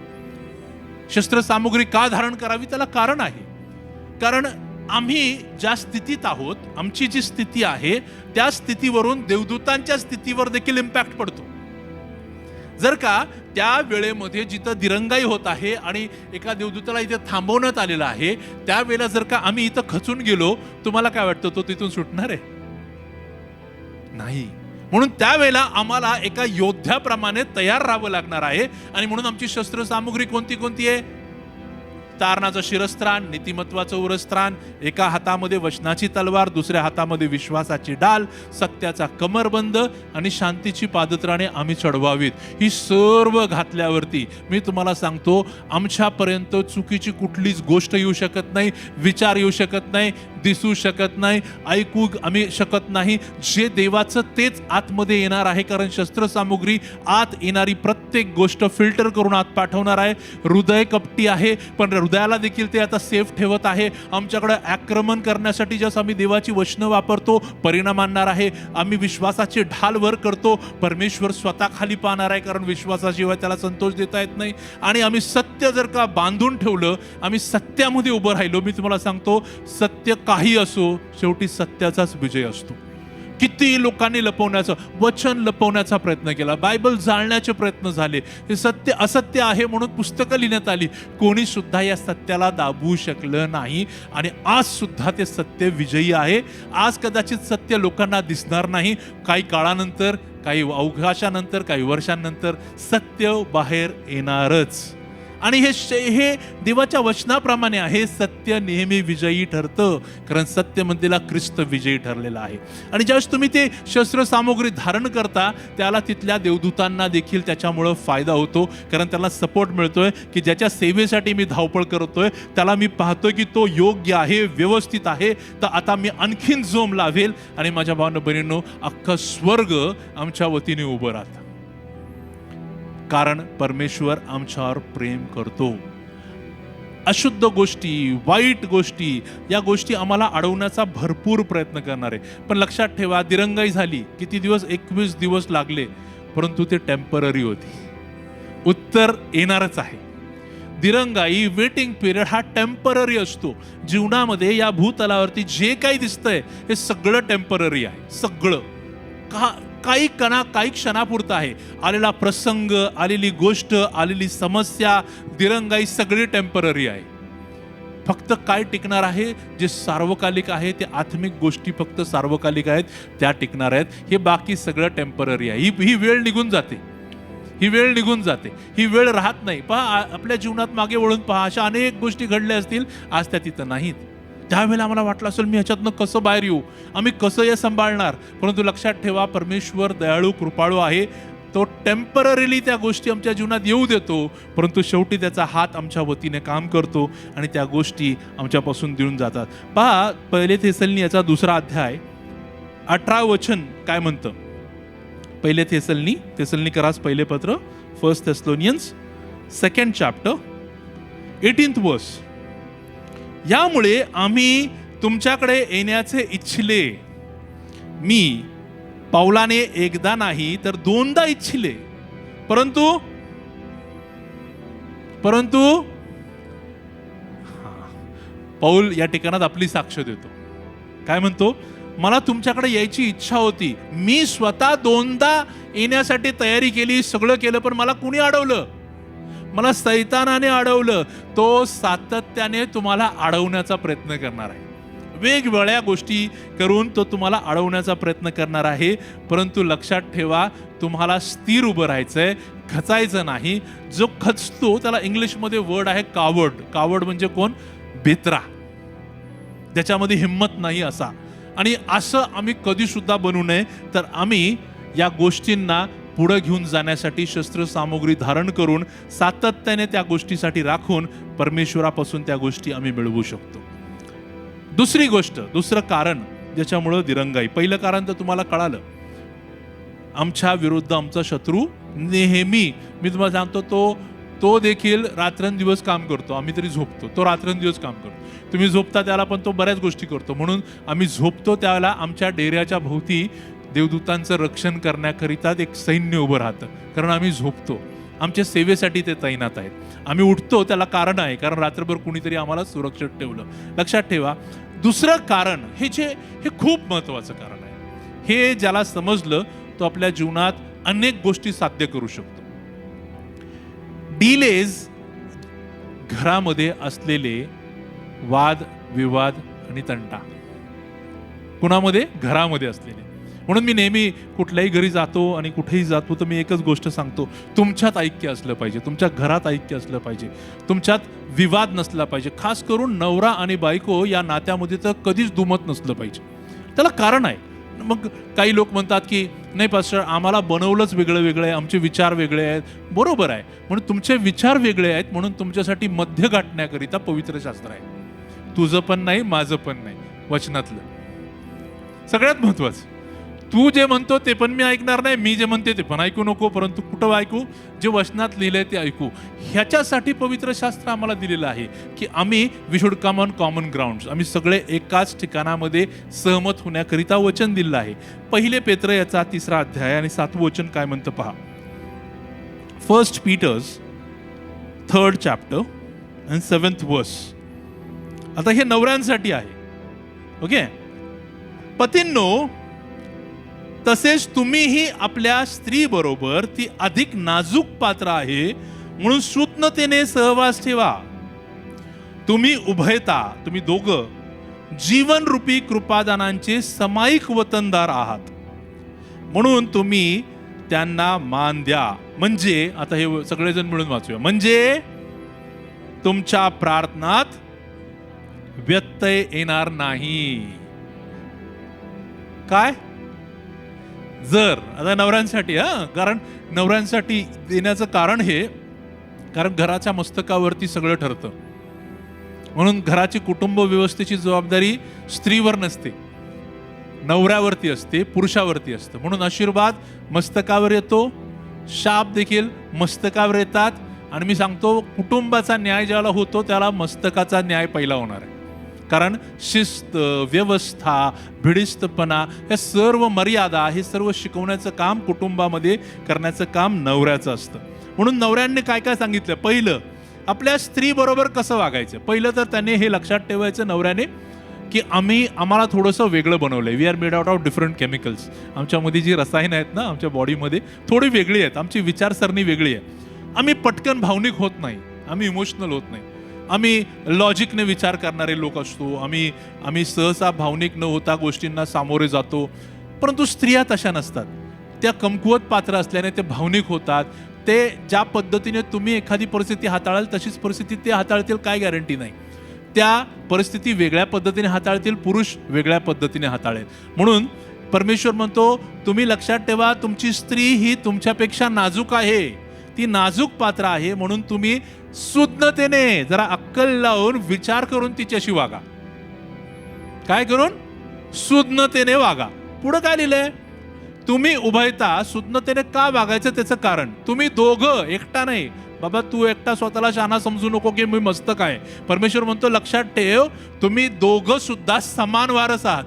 शस्त्र सामुग्री का धारण करावी? त्याला कारण आहे. कारण आम्ही ज्या स्थितीत आहोत, आमची जी स्थिती आहे त्या स्थितीवरून देवदूतांच्या स्थितीवर देखील इम्पॅक्ट पडतो. जर का त्या वेळेमध्ये जिथं दिरंगाई होत आहे आणि एका देवदूताला इथे थांबवण्यात आलेलं आहे, त्यावेळेला जर का आम्ही इथं खचून गेलो, तुम्हाला काय वाटतं तो तिथून सुटणार आहे? नाही. म्हणून त्यावेळेला आम्हाला एका योद्ध्याप्रमाणे तयार राहावं लागणार आहे. आणि म्हणून आमची शस्त्र सामुग्री कोणती आहे? तारणाचं शिरस्त्राण, नीतिमत्वाचं उरस्त्राण, एका हातामध्ये वचनाची तलवार, दुसऱ्या हातामध्ये विश्वासाची डाल, सत्याचा कमरबंद आणि शांतीची पादत्राणे आम्ही चढवावीत. ही सर्व घातल्यावरती मी तुम्हाला सांगतो, आमच्यापर्यंत चुकीची कुठलीच गोष्ट येऊ शकत नाही, विचार येऊ शकत नाही, दिसू शकत नाही, ऐकू आम्ही शकत नाही. जे देवाचं तेच आतमध्ये येणार आहे. कारण शस्त्र सामुग्री आत येणारी प्रत्येक गोष्ट फिल्टर करून आत पाठवणार आहे. हृदय कपटी आहे, पण हृदयाला देखील ते आता सेफ ठेवत आहे. आमच्याकडे आक्रमण करण्यासाठी जसं आम्ही देवाची वचनं वापरतो, परिणाम आणणार आहे. आम्ही विश्वासाची ढाल वर करतो, परमेश्वर स्वतः खाली पाहणार आहे. कारण विश्वासाशिवाय त्याला संतोष देता येत नाही. आणि आम्ही सत्य जर का बांधून ठेवलं, आम्ही सत्यामध्ये उभं राहिलो, मी तुम्हाला सांगतो, सत्य काही असो, शेवटी सत्याचाच विजय असतो. किती लोकांनी वचन लपवण्याचा प्रयत्न केला, बायबल जाळण्याचे प्रयत्न झाले, हे सत्य असत्य आहे म्हणून पुस्तकं लिहिण्यात आली, कोणी सुद्धा या सत्याला दाबवू शकलं नाही. आणि आज सुद्धा ते सत्य विजयी आहे. आज कदाचित सत्य लोकांना दिसणार नाही, काही काळानंतर, काही अवकाशानंतर, काही वर्षांनंतर सत्य बाहेर येणारच. आणि हे देवाच्या वचनाप्रमाणे आहे. सत्य नेहमी विजयी ठरतं, कारण सत्यमंतीला ख्रिस्त विजयी ठरलेला आहे. आणि ज्यावेळेस तुम्ही ते शस्त्र सामुग्री धारण करता, त्याला तिथल्या देवदूतांना देखील त्याच्यामुळं फायदा होतो. कारण त्याला सपोर्ट मिळतोय की ज्याच्या सेवेसाठी मी धावपळ करतोय, त्याला मी पाहतोय की तो योग्य आहे, व्यवस्थित आहे, तर आता मी आणखीन जोम लावेल. आणि माझ्या भावांनो बहिणींनो, अख्खं स्वर्ग आमच्या वतीने उभं राहतं. कारण परमेश्वर आमच्यावर प्रेम करतो. अशुद्ध गोष्टी, वाईट गोष्टी, या गोष्टी आम्हाला अडवण्याचा भरपूर प्रयत्न करणार आहे. पण लक्षात ठेवा, दिरंगाई झाली, किती दिवस? 21 दिवस लागले, परंतु ते टेम्पररी होती. उत्तर येणारच आहे. दिरंगाई, वेटिंग पिरियड हा टेम्पररी असतो. जीवनामध्ये या भूतलावरती जे काही दिसतंय हे सगळं टेम्पररी आहे. सगळं काही क्षणापुरतं आहे. आलेला प्रसंग, आलेली गोष्ट, आलेली समस्या, दिरंगाई सगळी टेम्पररी आहे. फक्त काय टिकणार आहे? जे सार्वकालिक आहे, ते आत्मिक गोष्टी फक्त सार्वकालिक आहेत, त्या टिकणार आहेत. हे बाकी सगळं टेम्पररी आहे. ही वेळ निघून जाते, ही वेळ राहत नाही. पहा, आपल्या जीवनात मागे वळून पहा, अशा अनेक गोष्टी घडल्या असतील, आज त्या तिथं नाहीत. त्यावेळेला आम्हाला वाटलं असेल, मी ह्याच्यातनं कसं बाहेर येऊ, आम्ही कसं हे सांभाळणार. परंतु लक्षात ठेवा, परमेश्वर दयाळू, कृपाळू आहे. तो टेम्पररीली त्या गोष्टी आमच्या जीवनात येऊ देतो, परंतु शेवटी त्याचा हात आमच्या वतीने काम करतो आणि त्या गोष्टी आमच्यापासून देऊन जातात. पहा, 1 थेसलनी याचा 2 अध्याय 18 वचन काय म्हणतं? 1 थेसलनिकरास पहिले पत्र, 1 Thessalonians 2nd chapter 18th verse. यामुळे आम्ही तुमच्याकडे येण्याचे इच्छिले. मी पौलाने एकदा नाही तर 2दा इच्छिले, परंतु पौल या ठिकाणात आपली साक्ष देतो. काय म्हणतो? मला तुमच्याकडे यायची इच्छा होती, मी स्वतः 2दा येण्यासाठी तयारी केली, सगळं केलं, पण मला कुणी अडवलं? मला सैतानाने अडवलं. तो सातत्याने तुम्हाला अडवण्याचा प्रयत्न करणार आहे. वेगवेगळ्या गोष्टी करून तो तुम्हाला अडवण्याचा प्रयत्न करणार आहे. परंतु लक्षात ठेवा, तुम्हाला स्थिर उभं राहायचंय, खचायचं नाही. जो खचतो त्याला इंग्लिशमध्ये वर्ड आहे कावर्ड. कावर्ड म्हणजे कोण? बेत्रा, ज्याच्यामध्ये हिंमत नाही असा. आणि असं आम्ही कधी सुद्धा बनू नये. तर आम्ही या गोष्टींना पुढे घेऊन जाण्यासाठी शस्त्रसामुग्री धारण करून सातत्याने त्या गोष्टीसाठी राखून परमेश्वरापासून त्या गोष्टी आम्ही मिळवू शकतो. दुसरी गोष्ट, दुसरं कारण ज्याच्यामुळं दिरंगाई. पहिलं कारण तर तुम्हाला कळालं, आमच्या विरुद्ध आमचा शत्रू नेहमी, मी तुम्हाला सांगतो, तो देखील रात्रंदिवस काम करतो. आम्ही तरी झोपतो, तो रात्रंदिवस काम करतो. तुम्ही झोपता त्याला, पण तो बऱ्याच गोष्टी करतो. म्हणून आम्ही झोपतो त्यावेळेला आमच्या डेऱ्याच्या भोवती देवदूतांचं रक्षण करण्याकरिता एक सैन्य उभं राहतं, कारण आम्ही झोपतो. आमच्या सेवेसाठी ते तैनात आहेत. आम्ही उठतो त्याला कारण आहे, कारण रात्रभर कुणीतरी आम्हाला सुरक्षित ठेवलं. लक्षात ठेवा, दुसरं कारण हे खूप महत्वाचं कारण आहे. हे ज्याला समजलं तो आपल्या जीवनात अनेक गोष्टी साध्य करू शकतो. डिलेज घरामध्ये असलेले वाद विवाद आणि तंटा. कुणामध्ये? घरामध्ये असलेले. म्हणून मी नेहमी कुठल्याही घरी जातो आणि कुठेही जातो तर मी एकच गोष्ट सांगतो, तुमच्यात ऐक्य असलं पाहिजे, तुमच्या घरात ऐक्य असलं पाहिजे, तुमच्यात विवाद नसला पाहिजे. खास करून नवरा आणि बायको या नात्यामध्ये तर कधीच दुमत नसलं पाहिजे. त्याला कारण आहे. मग काही लोक म्हणतात की नाही पास्टर, आम्हाला बनवलंच वेगळं वेगळं आहे, आमचे विचार वेगळे आहेत. बरोबर आहे, म्हणून तुमचे विचार वेगळे आहेत, म्हणून तुमच्यासाठी मध्य गाठण्याकरिता पवित्र शास्त्र आहे. तुझं पण नाही, माझं पण नाही, वचनातलं. सगळ्यात महत्वाचं, तू जे म्हणतो ते पण मी ऐकणार नाही, मी जे म्हणते ते पण ऐकू नको, परंतु कुठं ऐकू? जे वचनात लिहिलंय ते ऐकू. ह्याच्यासाठी पवित्र शास्त्र आम्हाला दिलेलं आहे की we should come on common ground. आम्ही सगळे एकाच ठिकाणामध्ये सहमत होण्याकरिता वचन दिलेलं आहे. पहिले पेत्र याचा 3रा अध्याय आणि 7वं वचन काय म्हणतं पहा. 1 Peter's 3rd chapter and 7th verse. आता हे नवऱ्यांसाठी आहे. ओके, पतींनो, तसेच तुम्हीही आपल्या स्त्री बरोबर ती अधिक नाजूक पात्र आहे म्हणून सूत्नतेने सहवास ठेवा. तुम्ही उभयता, तुम्ही दोघं जीवनरूपी कृपादानांचे समायिक वतनदार आहात, म्हणून तुम्ही त्यांना मान द्या. म्हणजे आता हे सगळेजण मिळून वाचूया. म्हणजे तुमच्या प्रार्थनात व्यत्यय येणार नाही. काय? जर आता नवऱ्यांसाठी, कारण नवऱ्यांसाठी देण्याचं कारण हे, कारण घराच्या मस्तकावरती सगळं ठरतं. म्हणून घराची कुटुंब व्यवस्थेची जबाबदारी स्त्रीवर नसते, नवऱ्यावरती असते, पुरुषावरती असतं. म्हणून आशीर्वाद मस्तकावर येतो, शाप देखील मस्तकावर येतात. आणि मी सांगतो, कुटुंबाचा न्याय ज्याला होतो त्याला मस्तकाचा न्याय पहिला होणार आहे. कारण शिस्त, व्यवस्था, भिडिस्तपणा, या सर्व मर्यादा, हे सर्व शिकवण्याचं काम कुटुंबामध्ये करण्याचं काम नवऱ्याचं असतं. म्हणून नवऱ्यांनी काय काय सांगितलं? पहिलं, आपल्या स्त्री बरोबर कसं वागायचं. पहिलं तर त्याने हे लक्षात ठेवायचं नवऱ्याने की आम्हाला थोडंसं वेगळं बनवलंय. We are made out of different chemicals. आमच्यामध्ये जी रसायन आहेत ना, आमच्या बॉडीमध्ये थोडी वेगळी आहेत. आमची विचारसरणी वेगळी आहे. आम्ही पटकन भावनिक होत नाही, आम्ही इमोशनल होत नाही, आम्ही लॉजिकने विचार करणारे लोक असतो. आम्ही सहसा भावनिक न होता गोष्टींना सामोरे जातो. परंतु स्त्रिया तशा नसतात. त्या कमकुवत पात्र असल्याने ते भावनिक होतात. ते ज्या पद्धतीने तुम्ही एखादी परिस्थिती हाताळाल तशीच परिस्थिती ते हाताळतील, काय गॅरंटी नाही. त्या परिस्थिती वेगळ्या पद्धतीने हाताळतील, पुरुष वेगळ्या पद्धतीने हाताळेल. म्हणून परमेश्वर म्हणतो, तुम्ही लक्षात ठेवा, तुमची स्त्री ही तुमच्यापेक्षा नाजूक आहे, ती नाजूक पात्र आहे, म्हणून तुम्ही सुज्ञतेने, जरा अक्कल लावून विचार करून तिच्याशी वागा. काय करून? सुज्ञतेने वागा. पुढे काय लिहिलंय? तुम्ही उभयता सुज्ञतेने का वागायचं त्याचं कारण. तुम्ही दोघं, एकटा नाही बाबा, तू एकटा स्वतःला शहाणा समजू नको की मी मस्तक आहे. परमेश्वर म्हणतो, लक्षात ठेव, तुम्ही दोघं सुद्धा समान वारस आहात.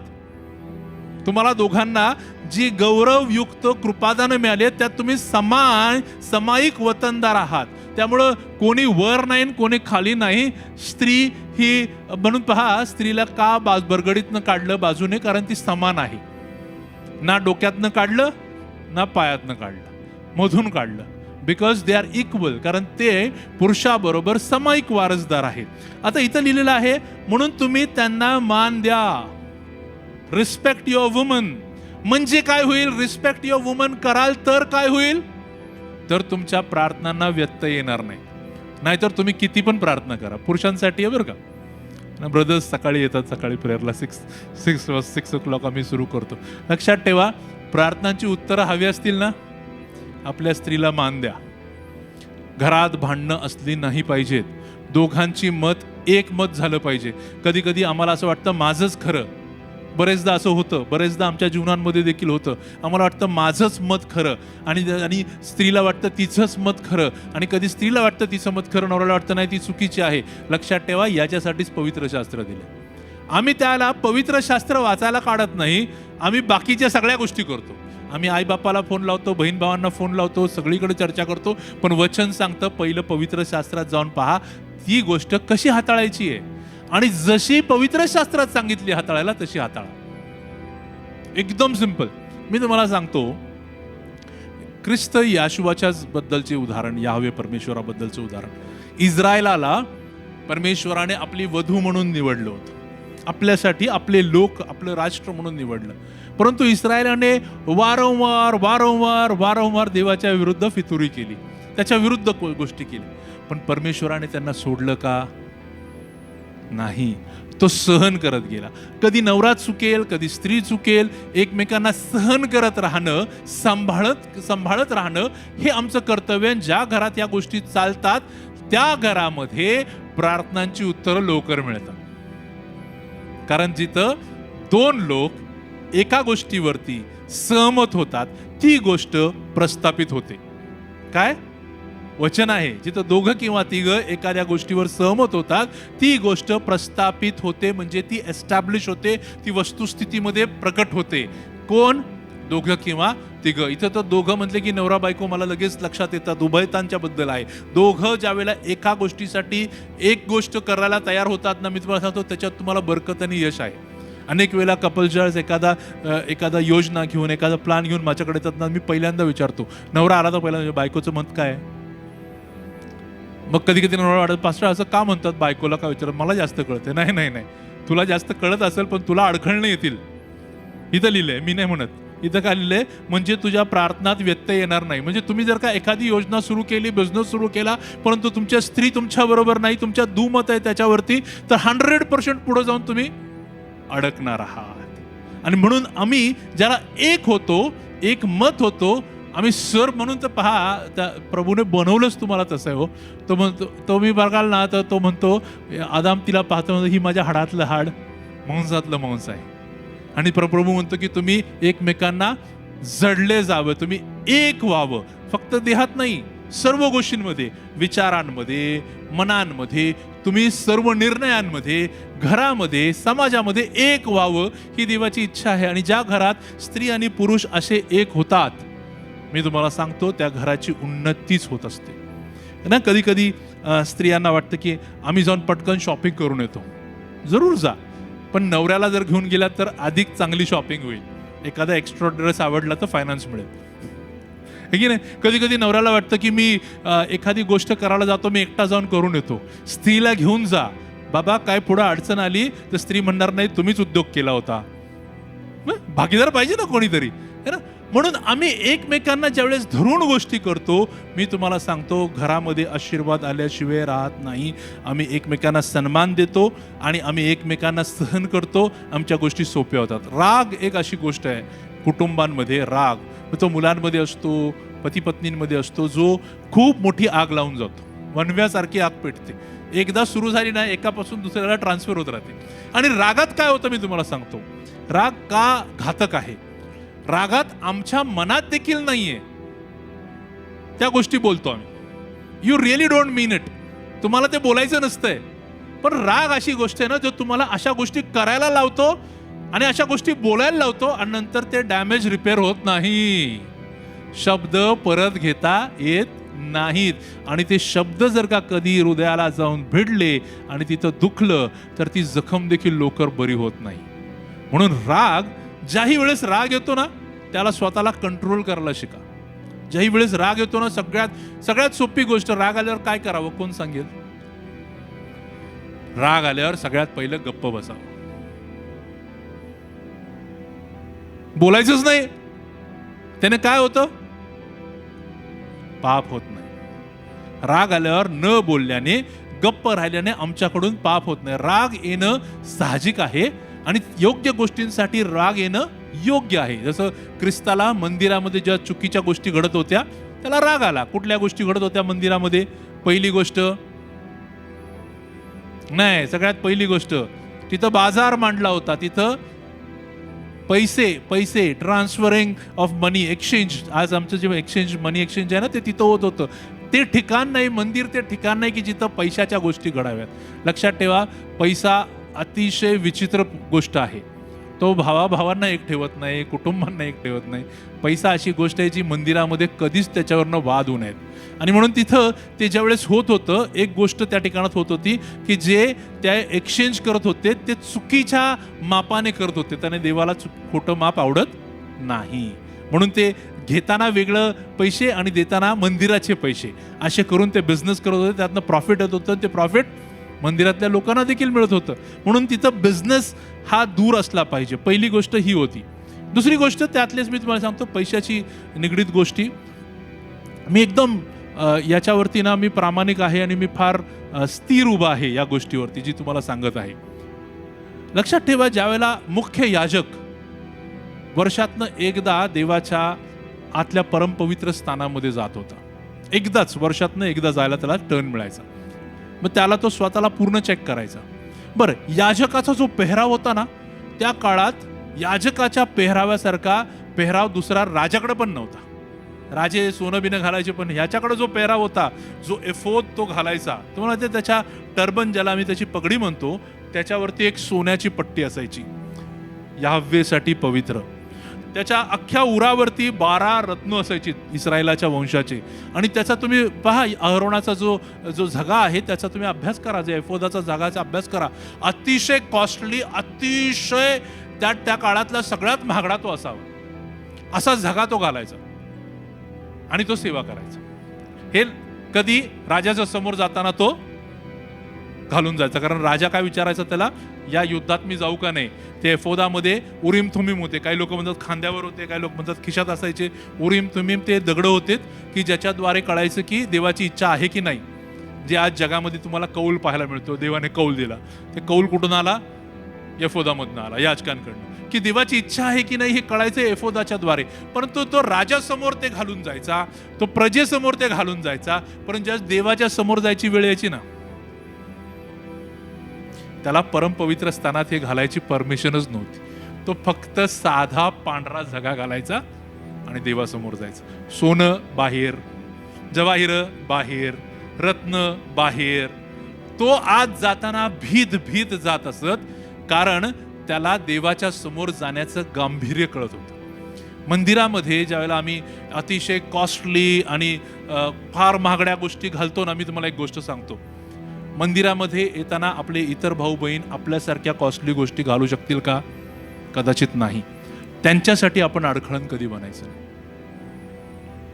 तुम्हाला दोघांना जी गौरवयुक्त कृपादानं मिळाली त्यात तुम्ही समायिक वतनदार आहात. त्यामुळं कोणी वर नाही, कोणी खाली नाही. स्त्री ही, म्हणून पहा, स्त्रीला का बरगडीतनं काढलं बाजूने? कारण ती समान आहे. ना डोक्यातनं काढलं, ना पायातनं काढलं, मधून काढलं. बिकॉज दे आर इक्वल, कारण ते पुरुषाबरोबर सामायिक वारसदार आहेत. आता इथं लिहिलेलं आहे, म्हणून तुम्ही त्यांना मान द्या. Respect your woman. म्हणजे काय होईल? रिस्पेक्ट युअर वुमन कराल तर काय होईल? तर तुमच्या प्रार्थनांना व्यत्यय येणार नाही. नाहीतर तुम्ही किती पण प्रार्थना करा. पुरुषांसाठी आहे बरं का. ब्रदर्स सकाळी येतात, सकाळी प्रेयरला 6 o'clock आम्ही सुरू करतो. लक्षात ठेवा, प्रार्थनांची उत्तरं हवी असतील ना, आपल्या स्त्रीला मान द्या. घरात भांडणं असली नाही पाहिजेत. दोघांची मत एक मत झालं पाहिजे. कधी कधी आम्हाला असं वाटतं माझंच खरं. बरेचदा असं होतं, बरेचदा आमच्या जीवनांमध्ये देखील होतं. आम्हाला वाटतं माझंच मत खरं, आणि स्त्रीला वाटतं तिचंच मत खरं, आणि कधी स्त्रीला वाटतं तिचं मत खरं, नवऱ्याला वाटतं नाही ती चुकीची आहे. लक्षात ठेवा, याच्यासाठीच पवित्र शास्त्र दिलं. आम्ही त्याला पवित्र शास्त्र वाचायला काढत नाही, आम्ही बाकीच्या सगळ्या गोष्टी करतो. आम्ही आईबापाला फोन लावतो, बहीण भावांना फोन लावतो, सगळीकडे चर्चा करतो. पण वचन सांगतं पहिलं पवित्र शास्त्रात जाऊन पहा ती गोष्ट कशी हाताळायची आहे, आणि जशी पवित्र शास्त्रात सांगितली हाताळायला तशी हाताळा. एकदम सिंपल. मी तुम्हाला सांगतो, ख्रिस्त याशुवाच्या बद्दलचे उदाहरण, याहवे परमेश्वराबद्दलचं उदाहरण. इस्रायलाला परमेश्वराने आपली वधू म्हणून निवडलं होतं, आपल्यासाठी आपले लोक, आपलं राष्ट्र म्हणून निवडलं. परंतु इस्रायलाने वारंवार वारंवार वारंवार देवाच्या विरुद्ध फितुरी केली, त्याच्या विरुद्ध गोष्टी केल्या. पण परमेश्वराने त्यांना सोडलं का? नाही. तो सहन करत गेला. कधी नवरा चुकेल, कधी स्त्री चुकेल, एकमेकांना सहन करत राहणं, सांभाळत राहणं हे आमचं कर्तव्य. ज्या घरात या गोष्टी चालतात त्या घरामध्ये प्रार्थनांची उत्तरं लवकर मिळतात. कारण जिथं दोन लोक एका गोष्टीवरती सहमत होतात ती गोष्ट प्रस्थापित होते. काय वचन आहे? जिथं दोघं किंवा तिघं एखाद्या गोष्टीवर सहमत होतात ती गोष्ट प्रस्थापित होते, म्हणजे ती एस्टॅब्लिश होते, ती वस्तुस्थितीमध्ये प्रकट होते. कोण? दोघं किंवा तिघं. इथं तर दोघं म्हटले की नवरा बायको मला लगेच लक्षात येतात, उभयतांच्या बद्दल आहे. दोघं ज्या वेळेला एका गोष्टीसाठी एक गोष्ट करायला तयार होतात ना, मी तुम्हाला सांगतो त्याच्यात तुम्हाला बरकत आणि यश आहे. अनेक वेळेला कपल्स एखादा योजना घेऊन, एखादा प्लॅन घेऊन माझ्याकडे येतात ना, मी पहिल्यांदा विचारतो, नवरा आला तर पहिल्यांदा बायकोचं मत काय आहे? मग कधी कधी नवरा वाटत, पास्टर असं का म्हणतात, बायकोला का विचारत, मला जास्त कळते. नाही नाही नाही, तुला जास्त कळत असेल पण तुला अडखळणं येतील. इथं लिहिलंय, मी नाही म्हणत. इथं काय लिहिलंय? म्हणजे तुझ्या प्रार्थनात व्यत्यय येणार नाही. म्हणजे तुम्ही जर का एखादी योजना सुरू केली, बिझनेस सुरू केला, परंतु तुमच्या स्त्री तुमच्या बरोबर नाही, तुमच्या दुमत आहे त्याच्यावरती, तर 100% पुढे जाऊन तुम्ही अडकणार आहात. आणि म्हणून आम्ही ज्याला एक होतो, एक मत होतो, आम्ही सर म्हणून तर पहा, त्या प्रभूने बनवलंच तुम्हाला तसं आहे हो. तो म्हणतो, तो मी बघाल ना तर तो म्हणतो, आदाम तिला पाहतो म्हणतो, ही माझ्या हाडातलं हाड, मांसातलं मांस आहे. आणि प्रभू म्हणतो की तुम्ही एकमेकांना जडले जावं, तुम्ही एक व्हावं. फक्त देहात नाही, सर्व गोष्टींमध्ये, विचारांमध्ये, मनांमध्ये, तुम्ही सर्व निर्णयांमध्ये, घरामध्ये, समाजामध्ये एक व्हावं, ही देवाची इच्छा आहे. आणि ज्या घरात स्त्री आणि पुरुष असे एक होतात, मी तुम्हाला सांगतो त्या घराची उन्नतीच होत असते ना. कधी कधी स्त्रियांना वाटतं की आम्ही जाऊन पटकन शॉपिंग करून येतो. जरूर जा, पण नवऱ्याला जर घेऊन गेला तर अधिक चांगली शॉपिंग होईल. एखादा एक्स्ट्रा ड्रेस आवडला तर फायनान्स मिळेल, हे की नाही. कधी कधी नवऱ्याला वाटतं की मी एखादी गोष्ट करायला जातो, मी एकटा जाऊन करून येतो. स्त्रीला घेऊन जा बाबा, काय पुढे अडचण आली तर स्त्री म्हणणार नाही तुम्हीच उद्योग केला होता. भागीदार पाहिजे ना कोणीतरी, है ना. म्हणून आम्ही एकमेकांना ज्यावेळेस धरून गोष्टी करतो, मी तुम्हाला सांगतो घरामध्ये आशीर्वाद आल्याशिवाय राहत नाही. आम्ही एकमेकांना सन्मान देतो आणि आम्ही एकमेकांना सहन करतो, आमच्या गोष्टी सोप्या होतात. राग एक अशी गोष्ट आहे कुटुंबांमध्ये, राग तो मुलांमध्ये असतो, पती पत्नींमध्ये असतो, जो खूप मोठी आग लावून जातो. वणव्यासारखी आग पेटते, एकदा सुरू झाली ना एकापासून दुसऱ्याला ट्रान्सफर होत राहते. आणि रागात काय होतं मी तुम्हाला सांगतो, राग का घातक आहे. रागात आमच्या मनात देखील नाहीये त्या गोष्टी बोलतो आम्ही. You really don't mean it. तुम्हाला ते बोलायचं नसतंय, पण राग अशी गोष्ट आहे ना, जो तुम्हाला अशा गोष्टी करायला लावतो आणि अशा गोष्टी बोलायला लावतो, आणि नंतर ते डॅमेज रिपेअर होत नाही. शब्द परत घेता येत नाहीत. आणि ते शब्द जर का कधी हृदयाला जाऊन भिडले आणि तिथं दुखलं तर ती जखम देखील लवकर बरी होत नाही. म्हणून राग, ज्याही वेळेस राग येतो ना, त्याला स्वतःला कंट्रोल करायला शिका. ज्याही वेळेस राग येतो ना, सगळ्यात सोपी गोष्ट, राग आल्यावर काय करावं कोण सांगेल? राग आल्यावर सगळ्यात पहिलं गप्प बसावं, बोलायचंच नाही. त्याने काय होतं? पाप होत नाही. राग आल्यावर न बोलल्याने, गप्प राहिल्याने आमच्याकडून पाप होत नाही. राग येणं साहजिक आहे आणि योग्य गोष्टींसाठी राग येणं योग्य आहे. जसं ख्रिस्ताला मंदिरामध्ये ज्या चुकीच्या गोष्टी घडत होत्या त्याला राग आला. कुठल्या गोष्टी घडत होत्या मंदिरामध्ये? पहिली गोष्ट नाही, सगळ्यात पहिली गोष्ट, तिथं बाजार मांडला होता. तिथं पैसे ट्रान्सफरिंग ऑफ मनी, एक्सचेंज. आज आमचं जे एक्सचेंज, मनी एक्सचेंज आहे ना, ते तिथं होत होतं. ते ठिकाण नाही, मंदिर ते ठिकाण नाही की जिथं पैशाच्या गोष्टी घडाव्यात. लक्षात ठेवा, पैसा अतिशय विचित्र गोष्ट आहे. तो भावांना एक ठेवत नाही, कुटुंबांना एक ठेवत नाही. पैसा अशी गोष्ट आहे जी मंदिरामध्ये कधीच त्याच्यावरनं वाद होऊ नयेत. आणि म्हणून तिथं ते ज्यावेळेस होत होतं, एक गोष्ट त्या ठिकाणात होत होती की जे त्या एक्सचेंज करत होते ते चुकीच्या मापाने करत होते. त्याने देवाला खोटं माप आवडत नाही. म्हणून ते घेताना वेगळं पैसे आणि देताना मंदिराचे पैसे असे करून ते बिझनेस करत होते. त्यातनं प्रॉफिट येत होतं. ते प्रॉफिट मंदिरातल्या लोकांना देखील मिळत होतं. म्हणून तिथं बिझनेस हा दूर असला पाहिजे. पहिली गोष्ट ही होती. दुसरी गोष्ट त्यातलेच मी तुम्हाला सांगतो, पैशाची निगडीत गोष्टी. मी एकदम याच्यावरती ना, मी प्रामाणिक आहे आणि मी फार स्थिर उभा आहे या गोष्टीवरती जी तुम्हाला सांगत आहे. लक्षात ठेवा, ज्यावेळेला मुख्य याजक वर्षातनं एकदा देवाच्या आतल्या परमपवित्र स्थानामध्ये जात होता, एकदाच वर्षातनं एकदा जायला त्याला टर्न मिळायचा. मग त्याला तो स्वतःला पूर्ण चेक करायचा. बरं, याजकाचा जो पेहराव होता ना, त्या काळात याजकाच्या पेहराव्यासारखा पेहराव दुसरा राजाकडे पण नव्हता. राजे सोनं बिनं घालायचे, पण ह्याच्याकडे जो पेहराव होता, जो एफोद तो घालायचा, तुम्हाला ते त्याच्या टर्बन, ज्याला आम्ही त्याची पगडी म्हणतो, त्याच्यावरती एक सोन्याची पट्टी असायची, याह्वेसाठी पवित्र. त्याच्या अख्ख्या उरावरती 12 रत्न असायची इस्रायलाच्या वंशाचे. आणि त्याचा तुम्ही पहा, अहरोनाचा जो झगा आहे त्याचा तुम्ही अभ्यास करा, जो एफोदाचा झगाचा अभ्यास करा. अतिशय कॉस्टली, अतिशय त्या काळातला सगळ्यात महागडा तो असावा, असा झगा तो घालायचा आणि तो सेवा करायचा. हे कधी राजाच्या समोर जाताना तो घालून जायचा, कारण राजा काय विचारायचा त्याला, या युद्धात मी जाऊ का नाही. ते एफोदामध्ये उरीम तुमीम होते. काही लोक म्हणतात खांद्यावर होते, काही लोक म्हणतात खिशात असायचे. उरीम तुमीम ते दगड होते की ज्याच्याद्वारे कळायचं की देवाची इच्छा आहे की नाही. जे आज जगामध्ये तुम्हाला कौल पाहायला मिळतो, देवाने कौल दिला, ते कौल कुठून आला? एफोदामधून आला, याजकांकडनं, की देवाची इच्छा आहे की नाही हे कळायचं एफोदाच्या द्वारे. परंतु तो राजासमोर ते घालून जायचा, तो प्रजेसमोर ते घालून जायचा. परंतु ज्या देवाच्या समोर जायची वेळ यायची ना, त्याला परमपवित्र स्थानात हे घालायची परमिशनच नव्हती. तो फक्त साधा पांढरा झगा घालायचा आणि देवासमोर जायचा. सोनं बाहेर, जवाहिर बाहेर, रत्न बाहेर. तो आज जाताना भीत जात असत, कारण त्याला देवाच्या समोर जाण्याचं गांभीर्य कळत होतं. मंदिरामध्ये ज्यावेळेला आम्ही अतिशय कॉस्टली आणि फार महागड्या गोष्टी घालतो ना, मी तुम्हाला एक गोष्ट सांगतो, मंदिरामध्ये येताना आपले इतर भाऊ बहीण आपल्यासारख्या कॉस्टली गोष्टी घालू शकतील का? कदाचित नाही. त्यांच्यासाठी आपण अडखळण कधी बनायचं नाही.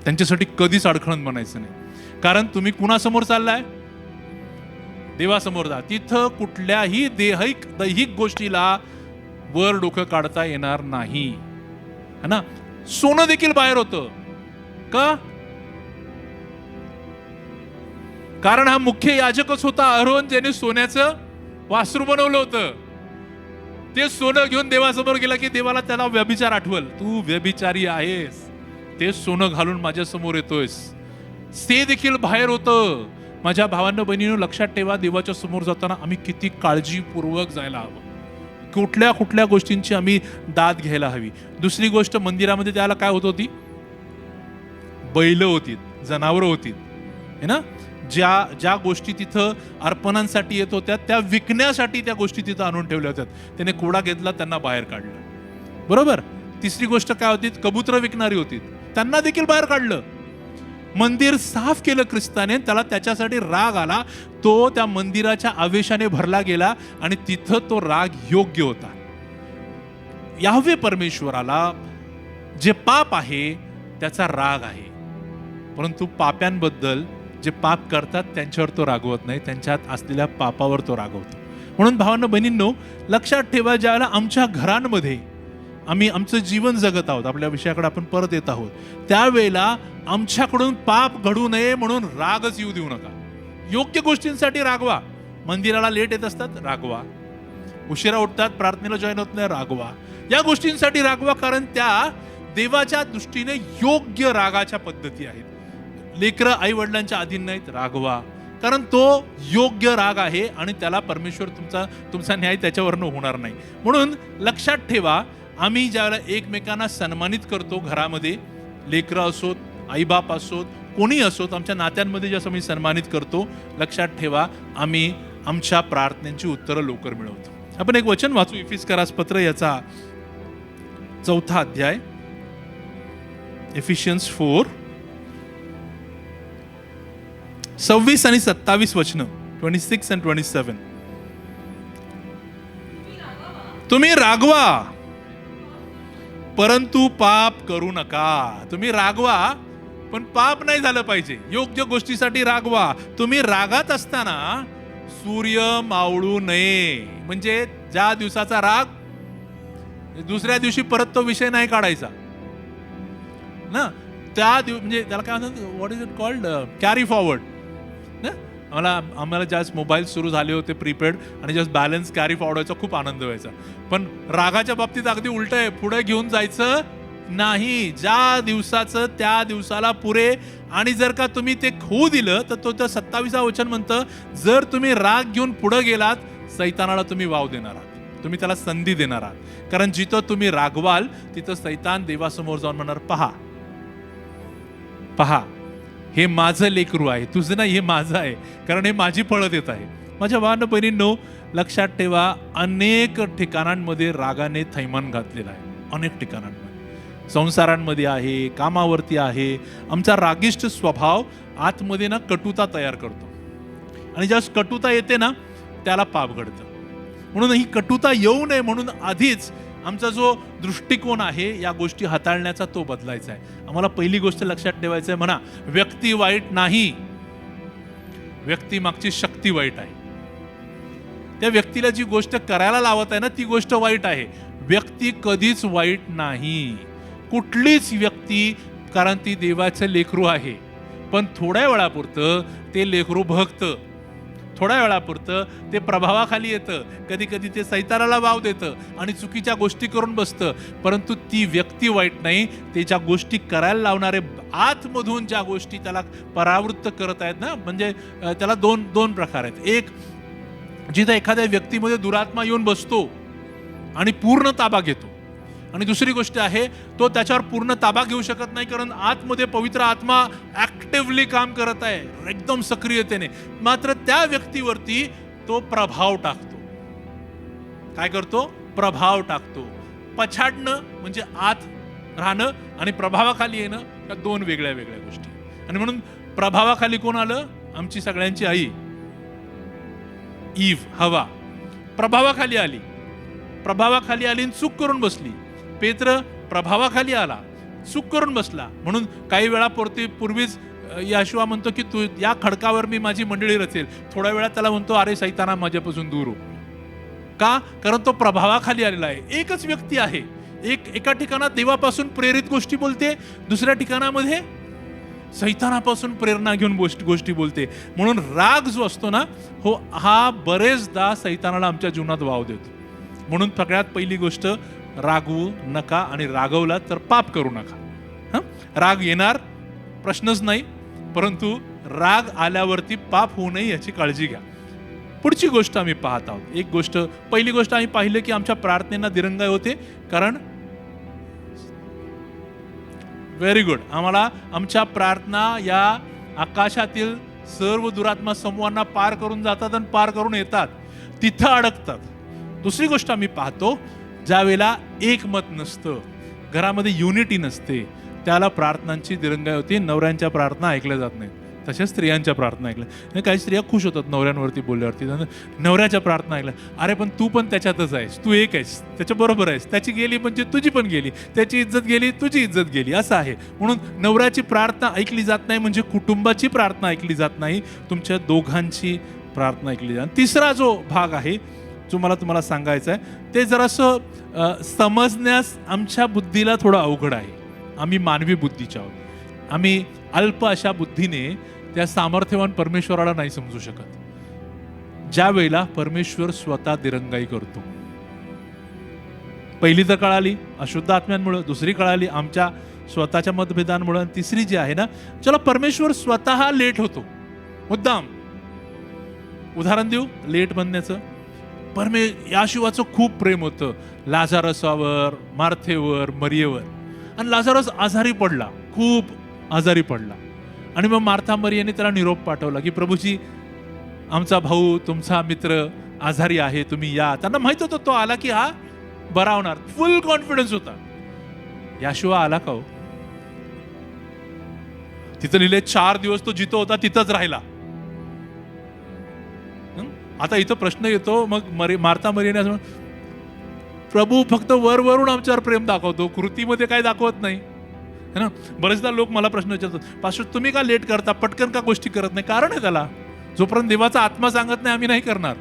त्यांच्यासाठी कधीच अडखळण बनायचं नाही. कारण तुम्ही कुणासमोर चाललाय? देवासमोर जा. तिथं कुठल्याही दैहिक गोष्टीला वर डोकं काढता येणार नाही, है ना. सोनं देखील बाहेर होतं का? कारण हा मुख्य याजकच होता अहरोन, ज्याने सोन्याचं वासरू बनवलं होतं. ते सोनं घेऊन देवासमोर गेला की देवाला त्याला व्यभिचार आठवल. तू व्यभिचारी आहेस, ते सोनं घालून माझ्या समोर येतोयस. ते देखील बाहेर होतं. माझ्या भावांना बहिणीनं लक्षात ठेवा, देवाच्या समोर जाताना आम्ही किती काळजीपूर्वक जायला हवं. कुठल्या गोष्टींची आम्ही दाद घ्यायला हवी. दुसरी गोष्ट, मंदिरामध्ये त्याला काय होत होती? बैल होती, जनावरं होती, है ना. ज्या गोष्टी तिथं अर्पणांसाठी येत होत्या त्या विकण्यासाठी त्या गोष्टी तिथं आणून ठेवल्या होत्या. त्याने कोडा घेतला, त्यांना बाहेर काढलं, बरोबर. तिसरी गोष्ट काय होती? कबूतर विकणारी होती, त्यांना देखील बाहेर काढलं. मंदिर साफ केलं ख्रिस्ताने. त्याला त्याच्यासाठी राग आला. तो त्या मंदिराच्या आवेशाने भरला गेला आणि तिथं तो राग योग्य होता. याह्वे परमेश्वराला जे पाप आहे त्याचा राग आहे. परंतु पाप्यांबद्दल, जे पाप करतात त्यांच्यावर तो रागवत नाही, त्यांच्यात असलेल्या पापावर तो रागवतो. म्हणून भावांनो बहिणींनो, लक्षात ठेवा, ज्यावेळेला आमच्या घरांमध्ये आम्ही आमचं जीवन जगत आहोत, आपल्या विषयाकडे आपण परत येत आहोत, त्यावेळेला आमच्याकडून पाप घडू नये म्हणून रागच येऊ देऊ नका. योग्य गोष्टींसाठी रागवा. मंदिराला लेट येत असतात, रागवा. उशिरा उठतात, प्रार्थनेला जॉईन होत नाही, रागवा. या गोष्टींसाठी रागवा, कारण त्या देवाच्या दृष्टीने योग्य रागाच्या पद्धती आहेत. लेकरं आई वडिलांच्या अधीन नाहीत, रागवा, कारण तो योग्य राग आहे आणि त्याला परमेश्वर तुमचा न्याय त्याच्यावरनं होणार नाही. म्हणून लक्षात ठेवा, आम्ही ज्यावेळेला एकमेकांना सन्मानित करतो घरामध्ये, लेकरं असोत, आईबाप असोत, कोणी असोत, आमच्या नात्यांमध्ये जसं आम्ही सन्मानित करतो, लक्षात ठेवा आम्ही आमच्या प्रार्थनेची उत्तरं लवकर मिळवतो. आपण एक वचन वाचू, इफिस्करास पत्र याचा 4 अध्याय, एफिशियन्स 4, 26 आणि 27 वचन, 26 and 27. तुम्ही रागवा परंतु पाप करू नका. तुम्ही रागवा पण पाप नाही झालं पाहिजे. योग्य गोष्टीसाठी रागवा. तुम्ही रागात असताना सूर्य मावळू नये. म्हणजे ज्या दिवसाचा राग दुसऱ्या दिवशी परत तो विषय नाही काढायचा ना. म्हणजे त्याला काय म्हणतात, what is it called, carry forward ना. आम्हाला जास्त मोबाईल सुरू झाले होते प्रीपेड, आणि जास्त बॅलन्स कॅरी फॉरवर्ड व्हायचा, खूप आनंद व्हायचा. पण रागाच्या बाबतीत अगदी उलट आहे, पुढे घेऊन जायचं नाही. ज्या दिवसाचं त्या दिवसाला पुरे. आणि जर का तुम्ही ते होऊ दिलं तर तो 27 वचन म्हणतं, जर तुम्ही राग घेऊन पुढे गेलात, सैतानाला तुम्ही वाव देणार आहात, तुम्ही त्याला संधी देणार आहात. कारण जिथं तुम्ही रागवाल तिथं सैतान देवासमोर जाऊन म्हणणार, पहा पहा, हे माझं लेकरू आहे, तुझं नाही, हे माझं आहे, कारण हे माझी फळं देत आहे. माझ्या भावांनो बहिणींनो, लक्षात ठेवा, अनेक ठिकाणांमध्ये रागाने थैमान घातलेला आहे. अनेक ठिकाणांमध्ये, संसारांमध्ये आहे, कामावरती आहे. आमचा रागिष्ट स्वभाव आतमध्ये ना कटुता तयार करतो, आणि ज्यावेळेस कटुता येते ना त्याला पाप घडतं. म्हणून ही कटुता येऊ नये म्हणून आधीच आमचा जो दृष्टिकोन आहे या गोष्टी हाताळण्याचा तो बदलायचा आहे. आम्हाला पहिली गोष्ट लक्षात ठेवायचं आहे, म्हणा, व्यक्ती वाईट नाही, व्यक्ती मागची शक्ती वाईट आहे. त्या व्यक्तीला जी गोष्ट करायला लावत आहे ना ती गोष्ट वाईट आहे. व्यक्ती कधीच वाईट नाही, कुठलीच व्यक्ती, कारण ती देवाचं लेकरू आहे. पण थोड्या वेळापुरतं ते लेकरू भगतं, थोड्या वेळापुरतं ते प्रभावाखाली येतं, कधी कधी ते सैतानाला वाव देतं आणि चुकीच्या गोष्टी करून बसतं. परंतु ती व्यक्ती वाईट नाही, ते ज्या गोष्टी करायला लावणारे आतमधून ज्या गोष्टी त्याला परावृत्त करत आहेत ना, म्हणजे त्याला दोन प्रकार आहेत. एक, जिथं एखाद्या व्यक्तीमध्ये दुरात्मा येऊन बसतो आणि पूर्ण ताबा घेतो, आणि दुसरी गोष्ट आहे, तो त्याच्यावर पूर्ण ताबा घेऊ शकत नाही, कारण आतमध्ये पवित्र आत्मा ऍक्टिव्हली काम करत आहे एकदम सक्रियतेने. मात्र त्या व्यक्तीवरती तो प्रभाव टाकतो. काय करतो? प्रभाव टाकतो. पछाडणं म्हणजे आत राहणं आणि प्रभावाखाली येणं, या दोन वेगळ्या वेगळ्या गोष्टी. आणि म्हणून प्रभावाखाली कोण आलं? आमची सगळ्यांची आई ईव, हवा प्रभावाखाली आली. प्रभावाखाली आली आणि चूक करून बसली. पेत्र प्रभावाखाली आला, चूक करून बसला. म्हणून काही वेळापुरती पूर्वीच याशुआ म्हणतो की तू या खडकावर मी माझी मंडळी रचेल. थोड्या वेळात त्याला म्हणतो, अरे सैताना माझ्यापासून दूर हो. का? कारण तो प्रभावाखाली आलेला आहे. एकच व्यक्ती आहे, एका ठिकाणात देवापासून प्रेरित गोष्टी बोलते, दुसऱ्या ठिकाणामध्ये सैतानापासून प्रेरणा घेऊन गोष्टी बोलते. म्हणून राग जो असतो ना, हो, हा बरेचदा सैतानाला आमच्या जीवनात वाव देतो. म्हणून सगळ्यात पहिली गोष्ट, रागवू नका, आणि रागवला तर पाप करू नका. राग येणार, प्रश्नच नाही, परंतु राग आल्यावरती पाप होऊ नये याची काळजी घ्या. पुढची गोष्ट आम्ही पाहत आहोत. एक गोष्ट, पहिली गोष्ट आम्ही पाहिलं की आमच्या प्रार्थनेना दिरंगाई होते, कारण व्हेरी गुड, आम्हाला आमच्या प्रार्थना या आकाशातील सर्व दुरात्मा समूहांना पार करून जातात आणि पार करून येतात, तिथं अडकतात. दुसरी गोष्ट आम्ही पाहतो, ज्या वेळेला एकमत नसतं, घरामध्ये युनिटी नसते, त्याला प्रार्थनांची दिरंगाई होती. नवऱ्यांच्या प्रार्थना ऐकल्या जात नाहीत, तशा स्त्रियांच्या प्रार्थना ऐकल्या. आणि काही स्त्रिया खुश होतात नवऱ्यांवरती बोलल्यावरती, नवऱ्याच्या प्रार्थना ऐकल्या. अरे पण तू पण त्याच्यातच आहेस, तू एक आहेस, त्याच्या बरोबर आहेस, त्याची गेली म्हणजे तुझी पण गेली, त्याची इज्जत गेली तुझी इज्जत गेली, असं आहे. म्हणून नवऱ्याची प्रार्थना ऐकली जात नाही म्हणजे कुटुंबाची प्रार्थना ऐकली जात नाही, तुमच्या दोघांची प्रार्थना ऐकली जाते. तिसरा जो भाग आहे जो मला तुम्हाला सांगायचा आहे, ते जरासं समजण्यास आमच्या बुद्धीला थोडं अवघड आहे. आम्ही मानवी बुद्धीच्या आहोत. आम्ही अल्प अशा बुद्धीने त्या सामर्थ्यवान परमेश्वराला नाही समजू शकत. ज्या वेळेला परमेश्वर स्वतः दिरंगाई करतो, पहिली तर कळाली अशुद्ध आत्म्यांमुळे, दुसरी कळाली आमच्या स्वतःच्या मतभेदांमुळे, आणि तिसरी जी आहे ना, चला परमेश्वर स्वतः लेट होतो मुद्दाम. उदाहरण देऊ लेट बनण्याचं. याशिवाचं खूप प्रेम होतं लाझारसावर, मार्थेवर, मरियेवर. आणि लाझारस आजारी पडला, खूप आजारी पडला. आणि मग मार्था मरियाने त्याला निरोप पाठवला की प्रभूजी, आमचा भाऊ तुमचा मित्र आजारी आहे, तुम्ही या. त्यांना माहित होतं तो आला की हा बरा होणार, फुल कॉन्फिडन्स होता. याशिवा आला का हो? तिथं लिहिले 4 दिवस तो जिथं होता तिथंच राहिला. आता इथं प्रश्न येतो, मग मार्था मरियाने असं, प्रभू फक्त वरून आमच्यावर प्रेम दाखवतो, कृतीमध्ये काय दाखवत नाही, है ना. बरेचदा लोक मला प्रश्न विचारतात, पास्टर तुम्ही का लेट करता, पटकन का गोष्टी करत नाही? कारण आहे त्याला, जोपर्यंत देवाचा आत्मा सांगत नाही आम्ही नाही करणार.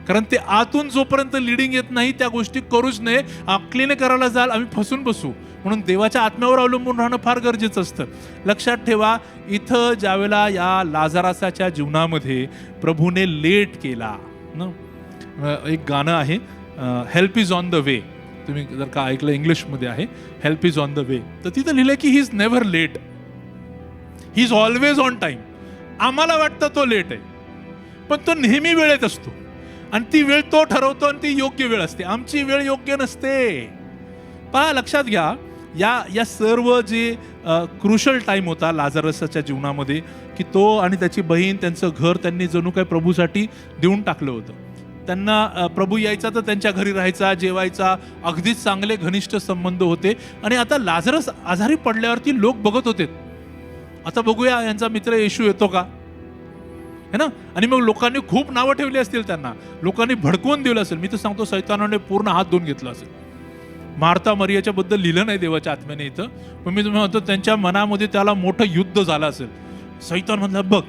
कारण ते आतून जोपर्यंत लिडिंग येत नाही त्या गोष्टी करूच नये. अक्कलीने करायला जाल आम्ही फसून बसू. म्हणून देवाच्या आत्म्यावर अवलंबून राहणं फार गरजेचं असतं. लक्षात ठेवा, इथं ज्यावेळेला या लाझारसाच्या जीवनामध्ये प्रभूने लेट केला ना. एक गाणं आहे, help is on the way, तुम्ही जर का ऐकलं, इंग्लिशमध्ये आहे help is on the way. तर तिथं लिहिलंय की he is never late, he is always on time. आम्हाला वाटतं तो लेट आहे, पण तो नेहमी वेळेत असतो. आणि ती वेळ तो ठरवतो आणि ती योग्य वेळ असते. आमची वेळ योग्य नसते. पहा, लक्षात घ्या, या सर्व जे क्रुशल टाइम होता लाझारसाच्या जीवनामध्ये, की तो आणि त्याची बहीण, त्यांचं घर त्यांनी जणू काय प्रभूसाठी देऊन टाकलं होतं. त्यांना प्रभू यायचा तर त्यांच्या घरी राहायचा, जेवायचा, अगदीच चांगले घनिष्ठ संबंध होते. आणि आता लाझारस आजारी पडल्यावरती लोक बघत होते, आता बघूया यांचा मित्र येशू येतो का, है ना. आणि मग लोकांनी खूप नावं ठेवली असतील, त्यांना लोकांनी भडकवून दिलं असेल. मी तर सांगतो सैतानाने पूर्ण हात धुवून घेतला असेल. मार्था मरियाच्या बद्दल लिहिलं नाही देवाच्या आत्म्याने इथं, पण मी तुम्हाला म्हणतो त्यांच्या मनामध्ये त्याला मोठं युद्ध झालं असेल. सैतान म्हणला, बघ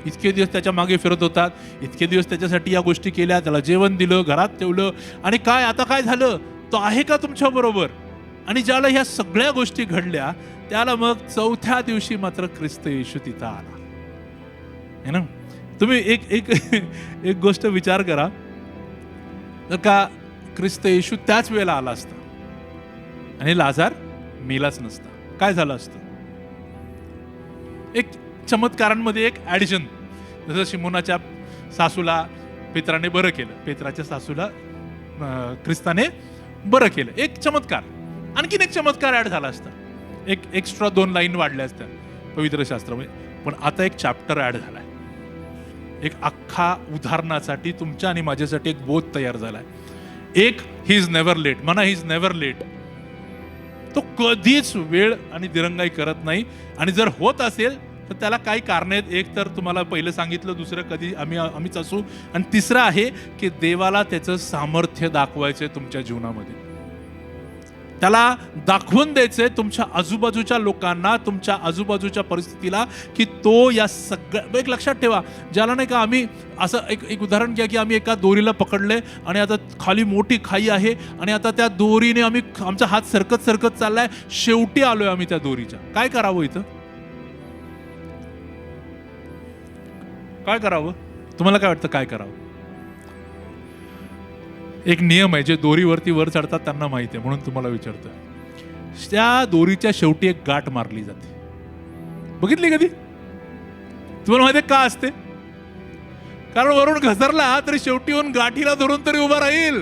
इतके दिवस त्याच्या मागे फिरत होतात, इतके दिवस त्याच्यासाठी या गोष्टी केल्या, त्याला जेवण दिलं, घरात ठेवलं, आणि काय आता काय झालं, तो आहे का तुमच्या बरोबर? आणि ज्याला ह्या सगळ्या गोष्टी घडल्या त्याला मग 4थ्या दिवशी मात्र ख्रिस्त येशू तिथं आला, है ना. तुम्ही एक गोष्ट विचार करा, जर का ख्रिस्त येशू त्याच वेळेला आला असता आणि लाझार मेलाच नसता, काय झालं असतं? एक चमत्कारांमध्ये एक ऍडिशन, जसं शिमोनाच्या सासूला पेत्राने बरं केलं, पेत्राच्या सासूला ख्रिस्ताने बरं केलं, एक चमत्कार. आणखीन एक चमत्कार ऍड झाला असता, एक एक्स्ट्रा 2 लाईन वाढल्या असत्या पवित्र शास्त्रामध्ये. पण आता एक चॅप्टर ऍड झालाय, एक अख्खा उदाहरणासाठी तुमच्या आणि माझ्यासाठी एक बोध तयार झालाय. एक, ही इज नेव्हर लेट. म्हणा, ही इज नेव्हर लेट. तो कधीच वेळ आणि दिरंगाई करत नाही. आणि जर होत असेल तर त्याला काही कारण आहेत. एक तर तुम्हाला पहिलं सांगितलं, दुसरं कधी आम्हीच असू, आणि तिसरं आहे की देवाला त्याचं सामर्थ्य दाखवायचंय तुमच्या जीवनामध्ये. त्याला दाखवून द्यायचंय तुमच्या आजूबाजूच्या लोकांना, तुमच्या आजूबाजूच्या परिस्थितीला, की तो या सगळ्या. एक लक्षात ठेवा, ज्याला नाही का, आम्ही असं एक उदाहरण घ्या की आम्ही एका दोरीला पकडले आणि आता खाली मोठी खाई आहे आणि आता त्या दोरीने आमचा हात सरकत चाललाय, शेवटी आलोय आम्ही त्या दोरीच्या. काय करावं इथं? काय करावं? तुम्हाला काय वाटतं काय करावं? एक नियम आहे, जे दोरीवरती वर चढतात त्यांना माहिती आहे, म्हणून तुम्हाला विचारतोय. त्या दोरीच्या शेवटी एक गाठ मारली जाते. बघितली कधी? तुम्हाला माहिती का असते? कारण वरून घसरला तरी शेवटी येऊन गाठीला धरून तरी उभा राहील.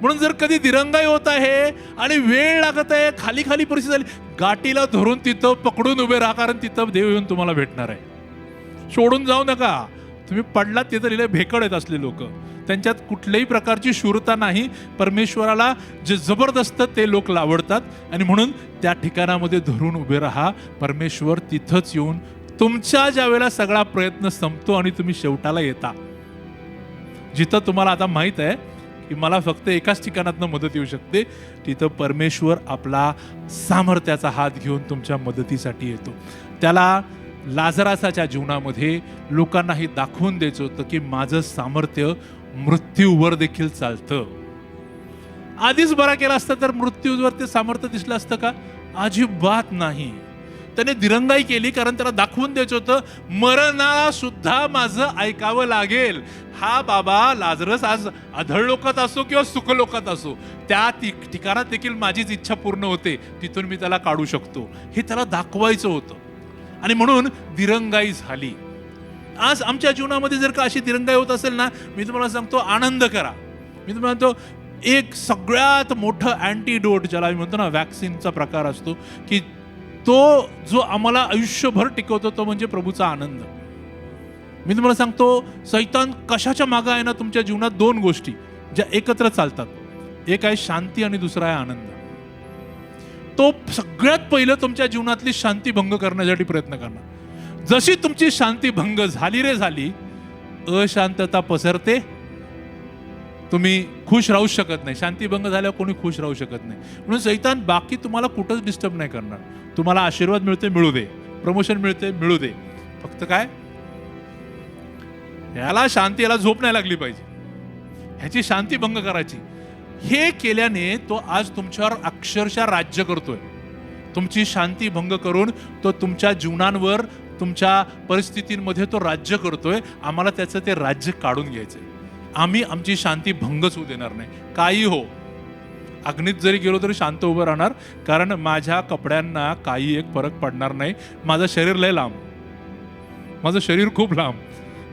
म्हणून जर कधी दिरंगाई होत आहे आणि वेळ लागत आहे, खाली परिस्थिती झाली, गाठीला धरून तिथं पकडून उभे राहा, कारण तिथं देव येऊन तुम्हाला भेटणार आहे. सोडून जाऊ नका. तुम्ही पडलात तिथं लिहिले भेकड आहेत असले लोक, त्यांच्यात कुठल्याही प्रकारची शूरता नाही. परमेश्वराला जे जबरदस्त ते लोक आवडतात, आणि म्हणून त्या ठिकाणामध्ये धरून उभे राहा. परमेश्वर तिथंच येऊन तुमच्या ज्या वेळेला सगळा प्रयत्न संपतो आणि तुम्ही शेवटाला येता, जिथं तुम्हाला आता माहित आहे की मला फक्त एकाच ठिकाणातनं मदत येऊ शकते, तिथं परमेश्वर आपला सामर्थ्याचा हात घेऊन तुमच्या मदतीसाठी येतो. त्याला लाजरासाच्या जीवनामध्ये लोकांना हे दाखवून द्यायचं होतं की माझं सामर्थ्य मृत्यूवर देखील चालतं. आधीच बरा केला असता तर मृत्यूवर ते सामर्थ्य दिसलं असतं का? अजिबात नाही. त्याने दिरंगाई केली कारण त्याला दाखवून द्यायचं होतं मरणाला सुद्धा माझं ऐकावं लागेल. हा बाबा लाजरस आज अधळलोकात असो किंवा सुखलोकात असो, त्या ठिकाणात देखील माझीच इच्छा पूर्ण होते, तिथून मी त्याला काढू शकतो, हे त्याला दाखवायचं होतं. आणि म्हणून दिरंगाई झाली. आज आमच्या जीवनामध्ये जर का अशी दिरंगाई होत असेल ना, मी तुम्हाला सांगतो आनंद करा. मी तुम्हाला म्हणतो एक सगळ्यात मोठं अँटीडोट, ज्याला मी म्हणतो ना वॅक्सिनचा प्रकार असतो, की तो जो आम्हाला आयुष्यभर टिकवतो तो म्हणजे प्रभूचा आनंद. मी तुम्हाला सांगतो सैतान कशाच्या मागे आहे ना, तुमच्या जीवनात दोन गोष्टी ज्या एकत्र चालतात, एक आहे शांती आणि दुसरा आहे आनंद. तो सगळ्यात पहिलं तुमच्या जीवनातली शांती भंग करण्यासाठी प्रयत्न करणार. जशी तुमची शांती भंग झाली रे झाली, अशांतता पसरते, तुम्ही खुश राहू शकत नाही. शांती भंग झाल्यावर कोणी खुश राहू शकत नाही. म्हणून सैतान बाकी तुम्हाला कुठंच डिस्टर्ब नाही करणार. तुम्हाला आशीर्वाद मिळते मिळू दे, प्रमोशन मिळते मिळू दे, फक्त काय याला शांती, याला झोप नाही लागली पाहिजे, ह्याची शांती भंग करायची. हे केल्याने तो आज तुमच्यावर अक्षरशः राज्य करतोय. तुमची शांती भंग करून तो तुमच्या जीवनांवर, तुमच्या परिस्थितींमध्ये तो राज्य करतोय. आम्हाला त्याचं ते राज्य काढून घ्यायचंय. आम्ही आमची शांती भंगच होऊ देणार नाही. काही हो, अग्नीत जरी गेलो तरी शांत उभं राहणार, कारण माझ्या कपड्यांना काही एक फरक पडणार नाही. माझं शरीर लय लांब, माझं शरीर खूप लांब,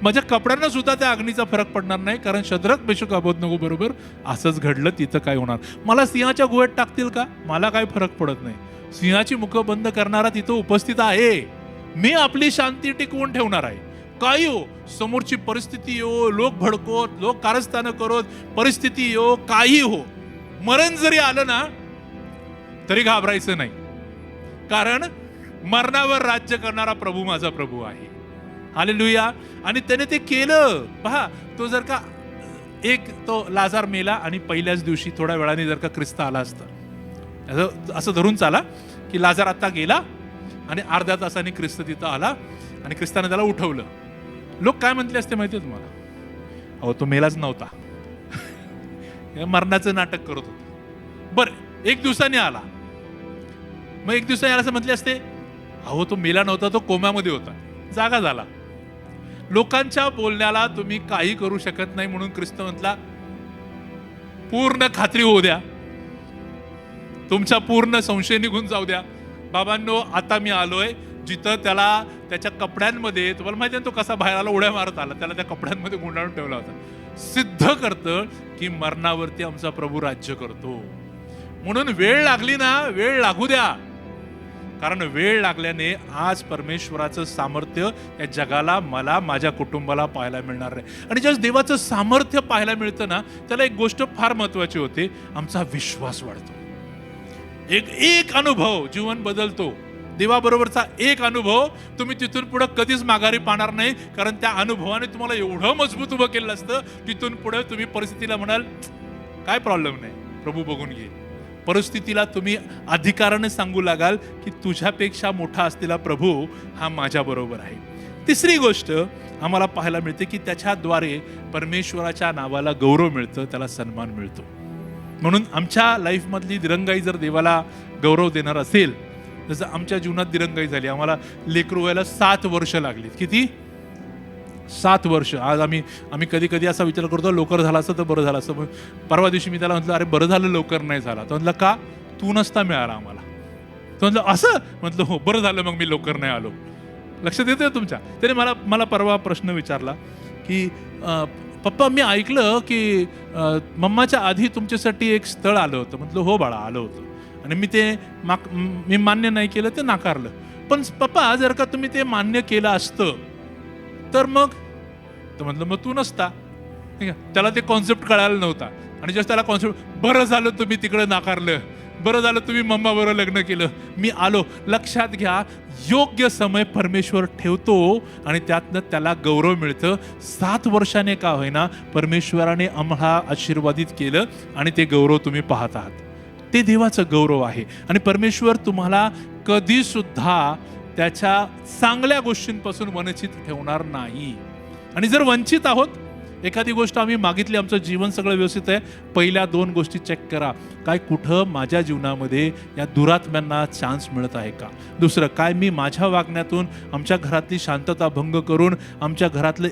माझ्या कपड्यांना सुद्धा त्या अग्नीचा फरक पडणार नाही, कारण शद्रक मेशक अबेदnego बरोबर असंच घडलं. तिथं काय होणार? मला सिंहाच्या गुहेत टाकतील का? मला काही फरक पडत नाही. सिंहाची मुखं बंद करणारा तिथं उपस्थित आहे. मी आपली शांती टिकवून ठेवणार आहे. काही हो, समोरची परिस्थिती हो, लोक भडकोत, लोक कारस्थानं करोत, परिस्थिती हो, काही हो, मरण जरी आलं ना तरी घाबरायचं नाही, कारण मरणावर राज्य करणारा प्रभू माझा प्रभू आहे. हालेलुया. आणि त्याने ते केलं. पहा, तो जर का तो लाजार मेला आणि पहिल्याच दिवशी थोड्या वेळाने जर का ख्रिस्त आला असता, असं धरून चाला की लाजार आता गेला आणि अर्ध्या तासाने ख्रिस्त तिथं आला आणि ख्रिस्ताने त्याला उठवलं. लोक काय म्हटले असते माहितीये तुम्हाला? अहो, तो मेलाच नव्हता, मरणाचं नाटक करत होता. बरं, एक दिवसाने आला, मग एक दिवसाने आला असं म्हटले असते, अहो तो मेला नव्हता, तो कोम्यामध्ये होता, जागा झाला. लोकांच्या बोलण्याला तुम्ही काही करू शकत नाही. म्हणून ख्रिस्त म्हटला पूर्ण खात्री होऊ द्या, तुमचा पूर्ण संशय निघून जाऊ द्या. बाबांनो, आता मी आलोय जिथं त्याला त्याच्या कपड्यांमध्ये, तुम्हाला माहिती आहे तो कसा बाहेर आला, उड्या मारत आला, त्याला त्या कपड्यांमध्ये गुंडाळून ठेवला होता. सिद्ध करतं की मरणावरती आमचा प्रभू राज्य करतो. म्हणून वेळ लागली ना, वेळ लागू द्या, कारण वेळ लागल्याने आज परमेश्वराचं सामर्थ्य या जगाला, मला, माझ्या कुटुंबाला पाहायला मिळणार नाही. आणि ज्या देवाचं सामर्थ्य पाहायला मिळतं ना, त्याला एक गोष्ट फार महत्वाची होते, आमचा विश्वास वाढतो. एक अनुभव जीवन बदलतो. देवाबरोबरचा एक अनुभव तुम्ही तिथून पुढे कधीच माघारी पाहणार नाही, कारण त्या अनुभवाने तुम्हाला एवढं मजबूत उभं केलं असतं. तिथून पुढे तुम्ही परिस्थितीला म्हणाल काय प्रॉब्लेम नाही, प्रभू बघून घे. परिस्थितीला तुम्ही अधिकाराने सांगू लागाल की तुझ्यापेक्षा मोठा असलेला प्रभू हा माझ्या बरोबर आहे. तिसरी गोष्ट आम्हाला पाहायला मिळते की त्याच्याद्वारे परमेश्वराच्या नावाला गौरव मिळतं, त्याला सन्मान मिळतो. म्हणून आमच्या लाईफमधली दिरंगाई जर देवाला गौरव देणार असेल, जसं आमच्या जीवनात दिरंगाई झाली, आम्हाला लेकरू व्हायला 7 वर्ष लागली. किती? 7 वर्ष. आज आम्ही कधी कधी असा विचार करतो लवकर झाला असतं तर बरं झालं असतं. परवा दिवशी मी त्याला म्हटलं, अरे बरं झालं लवकर नाही झाला. तो म्हटलं का? तू नसता मिळाला आम्हाला. तो म्हटलं असं? म्हटलं हो, बरं झालं मग मी लवकर नाही आलो. लक्षात येतोय तुमच्या? त्याने मला परवा प्रश्न विचारला की पप्पा, मी ऐकलं की मम्माच्या आधी तुमच्यासाठी एक स्थळ आलं होतं. म्हटलं हो बाळा, आलं होतं, आणि मी मान्य नाही केलं, ते नाकारलं. पण पप्पा, जर का तुम्ही ते मान्य केलं असतं तर मग, तर म्हटलं मग तू नसता. ठीक आहे, त्याला ते कॉन्सेप्ट कळायला नव्हता. आणि जस्ट त्याला कॉन्सेप्ट, बरं झालं तुम्ही तिकडे नाकारलं, बरं झालं तुम्ही मम्मा बरोबर लग्न केलं, मी आलो. लक्षात घ्या, योग्य समय परमेश्वर ठेवतो आणि त्यातनं त्याला गौरव मिळतं. 7 वर्षाने का होईना परमेश्वराने आम्हाला आशीर्वादित केलं आणि ते गौरव तुम्ही पाहत आहात. ते देवाचं गौरव आहे. आणि परमेश्वर तुम्हाला कधी सुद्धा त्याच्या चांगल्या गोष्टींपासून वंचित ठेवणार नाही. आणि जर वंचित आहोत, एखादी गोष्ट आम्ही मागितली, आमचं जीवन सगळं व्यवस्थित आहे, पहिल्या 2 गोष्टी चेक करा. काय कुठं माझ्या जीवनामध्ये या दुरात्म्यांना चान्स मिळत आहे का? दुसरं काय, मी माझ्या वागण्यातून आमच्या घरातली शांतता भंग करून आमच्या घरातलं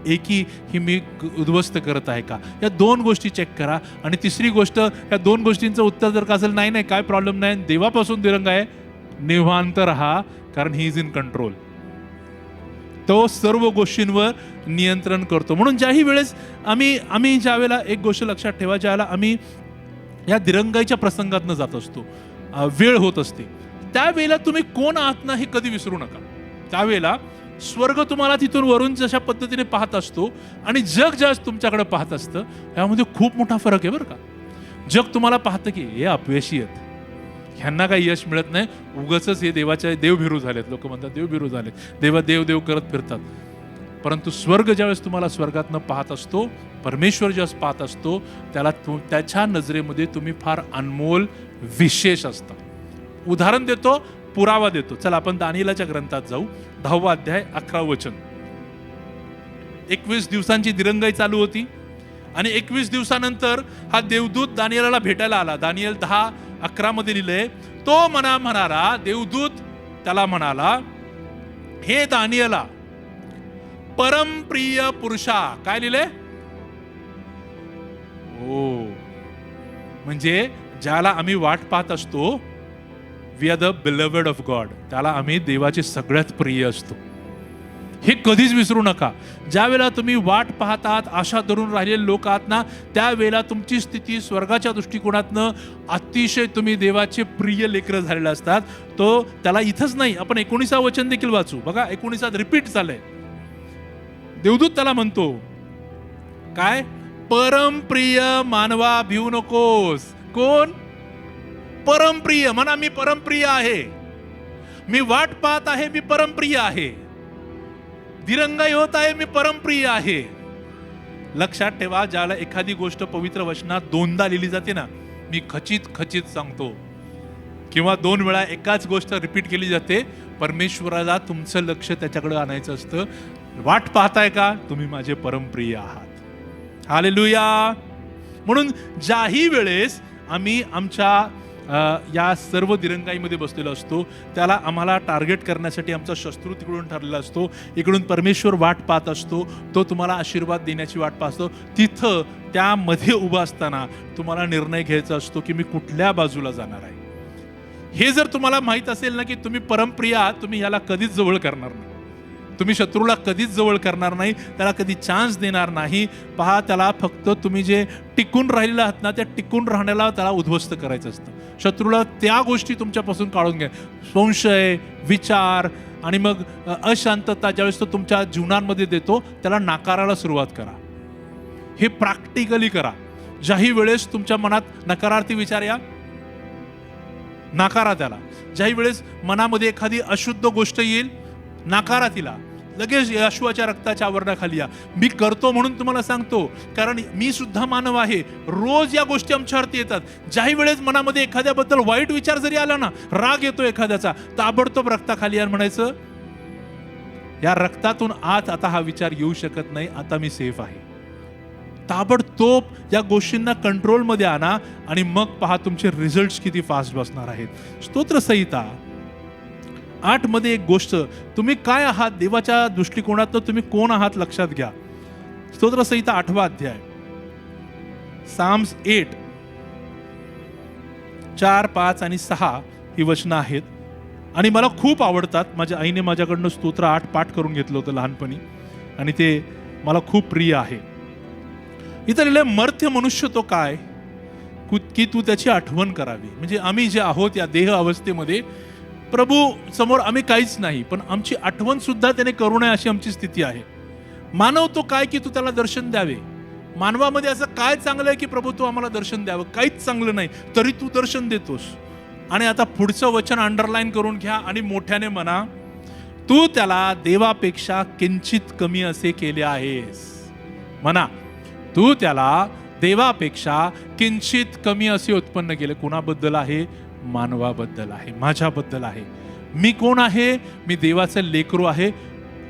एकी ही मी उद्ध्वस्त करत आहे का? या 2 गोष्टी चेक करा. आणि तिसरी गोष्ट, या 2 गोष्टींचं उत्तर जर का असेल नाही नाही काय प्रॉब्लेम नाही, देवापासून दिरंग आहे, निवांत राहा, कारण ही इज इन कंट्रोल. तो सर्व गोष्टींवर नियंत्रण करतो. म्हणून ज्याही वेळेस आम्ही ज्या वेळेला एक गोष्ट लक्षात ठेवा, ज्यावेळेला आम्ही या दिरंगाईच्या प्रसंगातनं जात असतो, वेळ होत असते, त्यावेळेला तुम्ही कोण आहात ना हे कधी विसरू नका. त्यावेळेला स्वर्ग तुम्हाला तिथून वरून जशा पद्धतीने पाहत असतो आणि जग ज्या तुमच्याकडे पाहत असतं, यामध्ये खूप मोठा फरक आहे बरं का. जग तुम्हाला पाहतं की हे अपयशी आहेत, ह्यांना काही यश मिळत नाही, उगाचच हे देवभिरू झालेत. लोक म्हणतात देवभिरू झालेत, देव देव करत फिरतात. परंतु स्वर्ग ज्यावेळेस तुम्हाला स्वर्गातनं पाहत असतो, परमेश्वर ज्यावेळेस पाहत असतो, त्याला त्याच्या नजरेमध्ये तुम्ही फार अनमोल विशेष असता. उदाहरण देतो, पुरावा देतो. चला आपण दानिएलाच्या ग्रंथात जाऊ. 10वा अध्याय 11 वचन. 21 दिवसांची दिरंगाई चालू होती आणि 21 दिवसानंतर हा देवदूत दानिएलाला भेटायला आला. दानिएल 10:11 मध्ये लिहिलंय, तो म्हणाला, देवदूत त्याला म्हणाला, हे दानिएला, परमप्रिय पुरुषा. काय लिहिले? ओ, म्हणजे ज्याला आम्ही वाट पाहत असतो, we are the beloved of God, त्याला आम्ही देवाचे सगळ्यात प्रिय असतो. हे कधीच विसरू नका. ज्या वेळेला तुम्ही वाट पाहतात, आशा धरून राहिलेले लोक आहात ना, त्यावेळेला तुमची स्थिती स्वर्गाच्या दृष्टिकोनातनं अतिशय तुम्ही देवाचे प्रिय लेकरं झालेले असतात. तो त्याला इथंच नाही, आपण 19 वचन देखील वाचू बघा. 19 रिपीट झालंय. देवदूत त्याला म्हणतो काय? परमप्रिय मानवा, भिवू नकोस. कोण? परमप्रिय. म्हणा मी परमप्रिय आहे, मी वाट पाहत आहे, मी परमप्रिय आहे, दिरंगाई होत आहे, मी परमप्रिय आहे. लक्षात ठेवा, ज्याला एखादी गोष्ट पवित्र वचनात 2दा लिहिली जाते ना, मी खचित सांगतो, किंवा 2 वेळा एकाच गोष्ट रिपीट केली जाते, परमेश्वराला तुमचं लक्ष त्याच्याकडे आणायचं असतं. वाट पाहताय का? तुम्ही माझे परमप्रिय आहात. हालेलुया. म्हणून ज्याही वेळेस आम्ही आमच्या या सर्व दिरंगाईमध्ये बसलेलो असतो, त्याला आम्हाला टार्गेट करण्यासाठी आमचा शत्रू तिकडून ठरलेला असतो, इकडून परमेश्वर वाट पाहत असतो, तो तुम्हाला आशीर्वाद देण्याची वाट पाहतो. तिथं त्यामध्ये उभा असताना तुम्हाला निर्णय घ्यायचा असतो की मी कुठल्या बाजूला जाणार आहे. हे जर तुम्हाला माहित असेल ना की तुम्ही परमप्रिय आहात, तुम्ही याला कधीच जवळ करणार नाही, तुम्ही शत्रूला कधीच जवळ करणार नाही, त्याला कधी चान्स देणार नाही. पहा, त्याला फक्त तुम्ही जे टिकून राहिलेला आहात ना, त्या टिकून राहण्याला त्याला उद्ध्वस्त करायचं असतं. शत्रूला त्या गोष्टी तुमच्यापासून काढून घ्या, संशय, विचार आणि मग अशांतता ज्यावेळेस तो तुमच्या जीवनांमध्ये देतो, त्याला नाकारायला सुरुवात करा. हे प्रॅक्टिकली करा. ज्याही वेळेस तुमच्या मनात नकारार्थी विचार या, नाकारा त्याला. ज्याही वेळेस मनामध्ये एखादी अशुद्ध गोष्ट येईल, नाकारा तिला. लगेच येशूच्या रक्ताच्या आवरणाखाली या. मी करतो म्हणून तुम्हाला सांगतो, कारण मी सुद्धा मानव आहे, रोज या गोष्टी आमच्यावरती येतात. ज्याही वेळेस मनामध्ये एखाद्याबद्दल वाईट विचार जरी आला ना, राग येतो एखाद्याचा, ताबडतोब रक्ताखाली या म्हणायचं, या रक्तातून आता हा विचार येऊ शकत नाही, आता मी सेफ आहे. ताबडतोब या गोष्टींना कंट्रोलमध्ये आणा आणि मग पहा तुमचे रिझल्ट किती फास्ट बसणार आहेत. स्तोत्रसंहिता 8 मध्ये एक गोष्ट, तुम्ही काय आहात देवाच्या दृष्टिकोनातून, तुम्ही कोण आहात लक्षात घ्या. स्तोत्रसंहिता 8वा अध्याय, साम्स 8 4, 5 आणि 6 ही वचनं आहेत आणि मला खूप आवडतात. माझ्या आईने माझ्याकडनं स्तोत्र 8 पाठ करून घेतलं होतं लहानपणी आणि ते मला खूप प्रिय आहे. इथं लिहिलंय, मर्त्य मनुष्य तो काय की तू त्याची आठवण करावी. म्हणजे आम्ही जे आहोत या देह अवस्थेमध्ये, प्रभू समोर आम्ही काहीच नाही, पण आमची आठवण सुद्धा त्याने करू नये अशी आमची स्थिती आहे. मानव तो काय की तू त्याला दर्शन द्यावे. मानवामध्ये असं काय चांगलं आहे की प्रभू तू आम्हाला दर्शन द्यावं? काहीच चांगलं नाही, तरी तू दर्शन देतोस. आणि आता पुढचं वचन अंडरलाईन करून घ्या आणि मोठ्याने म्हणा, तू त्याला देवापेक्षा किंचित कमी असे केले आहेस. म्हणा, तू त्याला देवापेक्षा किंचित कमी असे उत्पन्न केले. कुणाबद्दल आहे? मानवाबद्दल आहे, माझ्याबद्दल आहे. मी कोण आहे? मी देवाचं लेकरू आहे.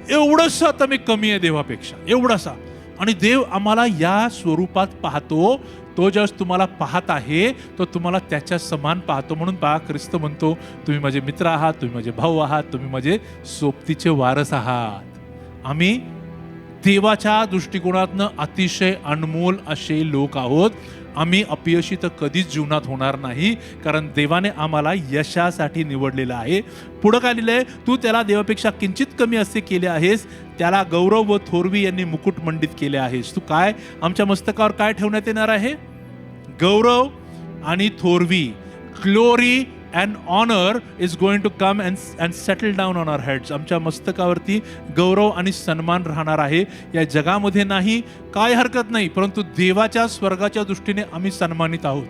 एवढंसं आता मी कमी आहे देवापेक्षा, एवढंसा. आणि देव आम्हाला या स्वरूपात पाहतो. तो ज्यावेळेस तुम्हाला पाहत आहे तो तुम्हाला त्याच्या समान पाहतो. म्हणून पहा, ख्रिस्त म्हणतो, तुम्ही माझे मित्र आहात, तुम्ही माझे भाऊ आहात, तुम्ही माझे सोबतीचे वारस आहात. आम्ही देवाच्या दृष्टिकोनातनं अतिशय अनमोल असे लोक आहोत. आम्ही अपयशी तर कधीच जीवनात होणार नाही, कारण देवाने आम्हाला यशासाठी निवडलेलं आहे. पुढं काय लिहिलंय? तू त्याला देवापेक्षा किंचित कमी असे केले आहेस, त्याला गौरव व थोरवी यांनी मुकुट मंडित केले आहेस. तू काय, आमच्या मस्तकावर काय ठेवण्यात येणार आहे? गौरव आणि थोरवी. Glory and honour is going to come and settle down on our heads. आमच्या मस्तकावरती गौरव आणि सन्मान राहणार आहे. या जगामध्ये नाही, काय हरकत नाही, परंतु देवाच्या स्वर्गाच्या दृष्टीने आम्ही सन्मानित आहोत.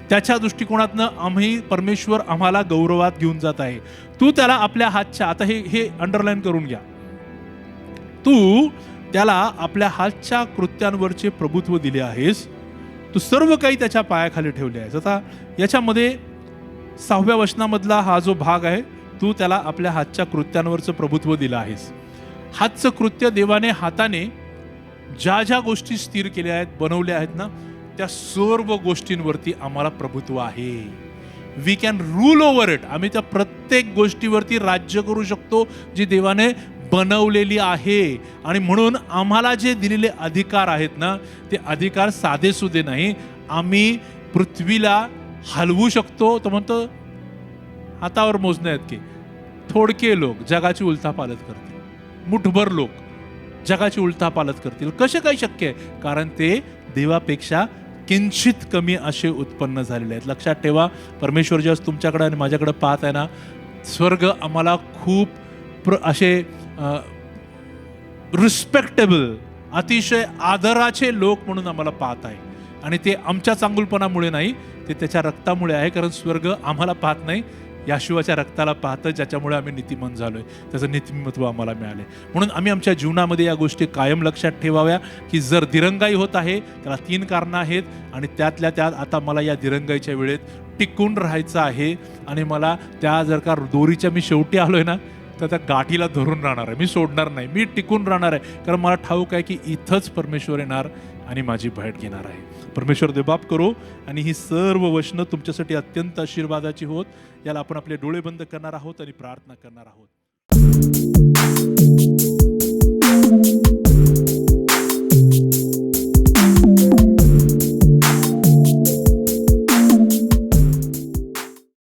त्याच्या दृष्टिकोनातनं आम्ही, परमेश्वर आम्हाला गौरवात घेऊन जात आहे. तू त्याला आपल्या हातच्या, आता हे अंडरलाईन करून घ्या, तू त्याला आपल्या हातच्या कृत्यांवरचे प्रभुत्व दिले आहेस. तू सर्व काही त्याच्या पायाखाली ठेवले आहेस. आता याच्यामध्ये 6व्या वचनामधला हा जो भाग आहे, तू त्याला आपल्या हातच्या कृत्यांवरचं प्रभुत्व दिलं आहेस. हातचं कृत्य, देवाने हाताने ज्या ज्या गोष्टी स्थिर केल्या आहेत, बनवल्या आहेत ना, त्या सर्व गोष्टींवरती आम्हाला प्रभुत्व आहे. We can rule over it. आम्ही त्या प्रत्येक गोष्टीवरती राज्य करू शकतो जी देवाने बनवलेली आहे. आणि म्हणून आम्हाला जे दिलेले अधिकार आहेत ना, ते अधिकार साधेसुधे नाही. आम्ही पृथ्वीला हलवू शकतो. तो म्हणतो, हातावर मोजणे आहेत की थोडके लोक जगाची उलथापालत करतील, मुठभर लोक जगाची उलथापालत करतील. कसे काय शक्य आहे? कारण ते देवापेक्षा किंचित कमी असे उत्पन्न झालेले आहेत. लक्षात ठेवा, परमेश्वर ज्यावेळेस तुमच्याकडे आणि माझ्याकडे पाहत आहे ना, स्वर्ग आम्हाला खूप असे रिस्पेक्टेबल, अतिशय आदराचे लोक म्हणून आम्हाला पाहत आहे. आणि ते आमच्या चांगुलपणामुळे नाही, ते त्याच्या रक्तामुळे आहे. कारण स्वर्ग आम्हाला पाहत नाही, याशिवाच्या रक्ताला पाहतं, ज्याच्यामुळे आम्ही नीतिमंत झालोय. त्याचं नीतिमत्व आम्हाला मिळाले. म्हणून आम्ही आमच्या जीवनामध्ये या गोष्टी कायम लक्षात ठेवाव्या की जर दिरंगाई होत आहे, त्याला 3 कारणं आहेत. आणि त्यातल्या त्यात आता मला या दिरंगाईच्या वेळेत टिकून राहायचं आहे. आणि मला त्या जर का दोरीच्या मी शेवटी आलोय ना, तर त्या गाठीला धरून राहणार आहे. मी सोडणार नाही, मी टिकून राहणार आहे. कारण मला ठाऊक आहे की इथंच परमेश्वर येणार आणि माझी भेट घेणार आहे. परमेश्वर देवबाप करो आणि ही सर्व वचनं तुमच्यासाठी अत्यंत आशीर्वादाची होत. याला आपण आपले डोळे बंद करणार आहोत आणि प्रार्थना करणार आहोत.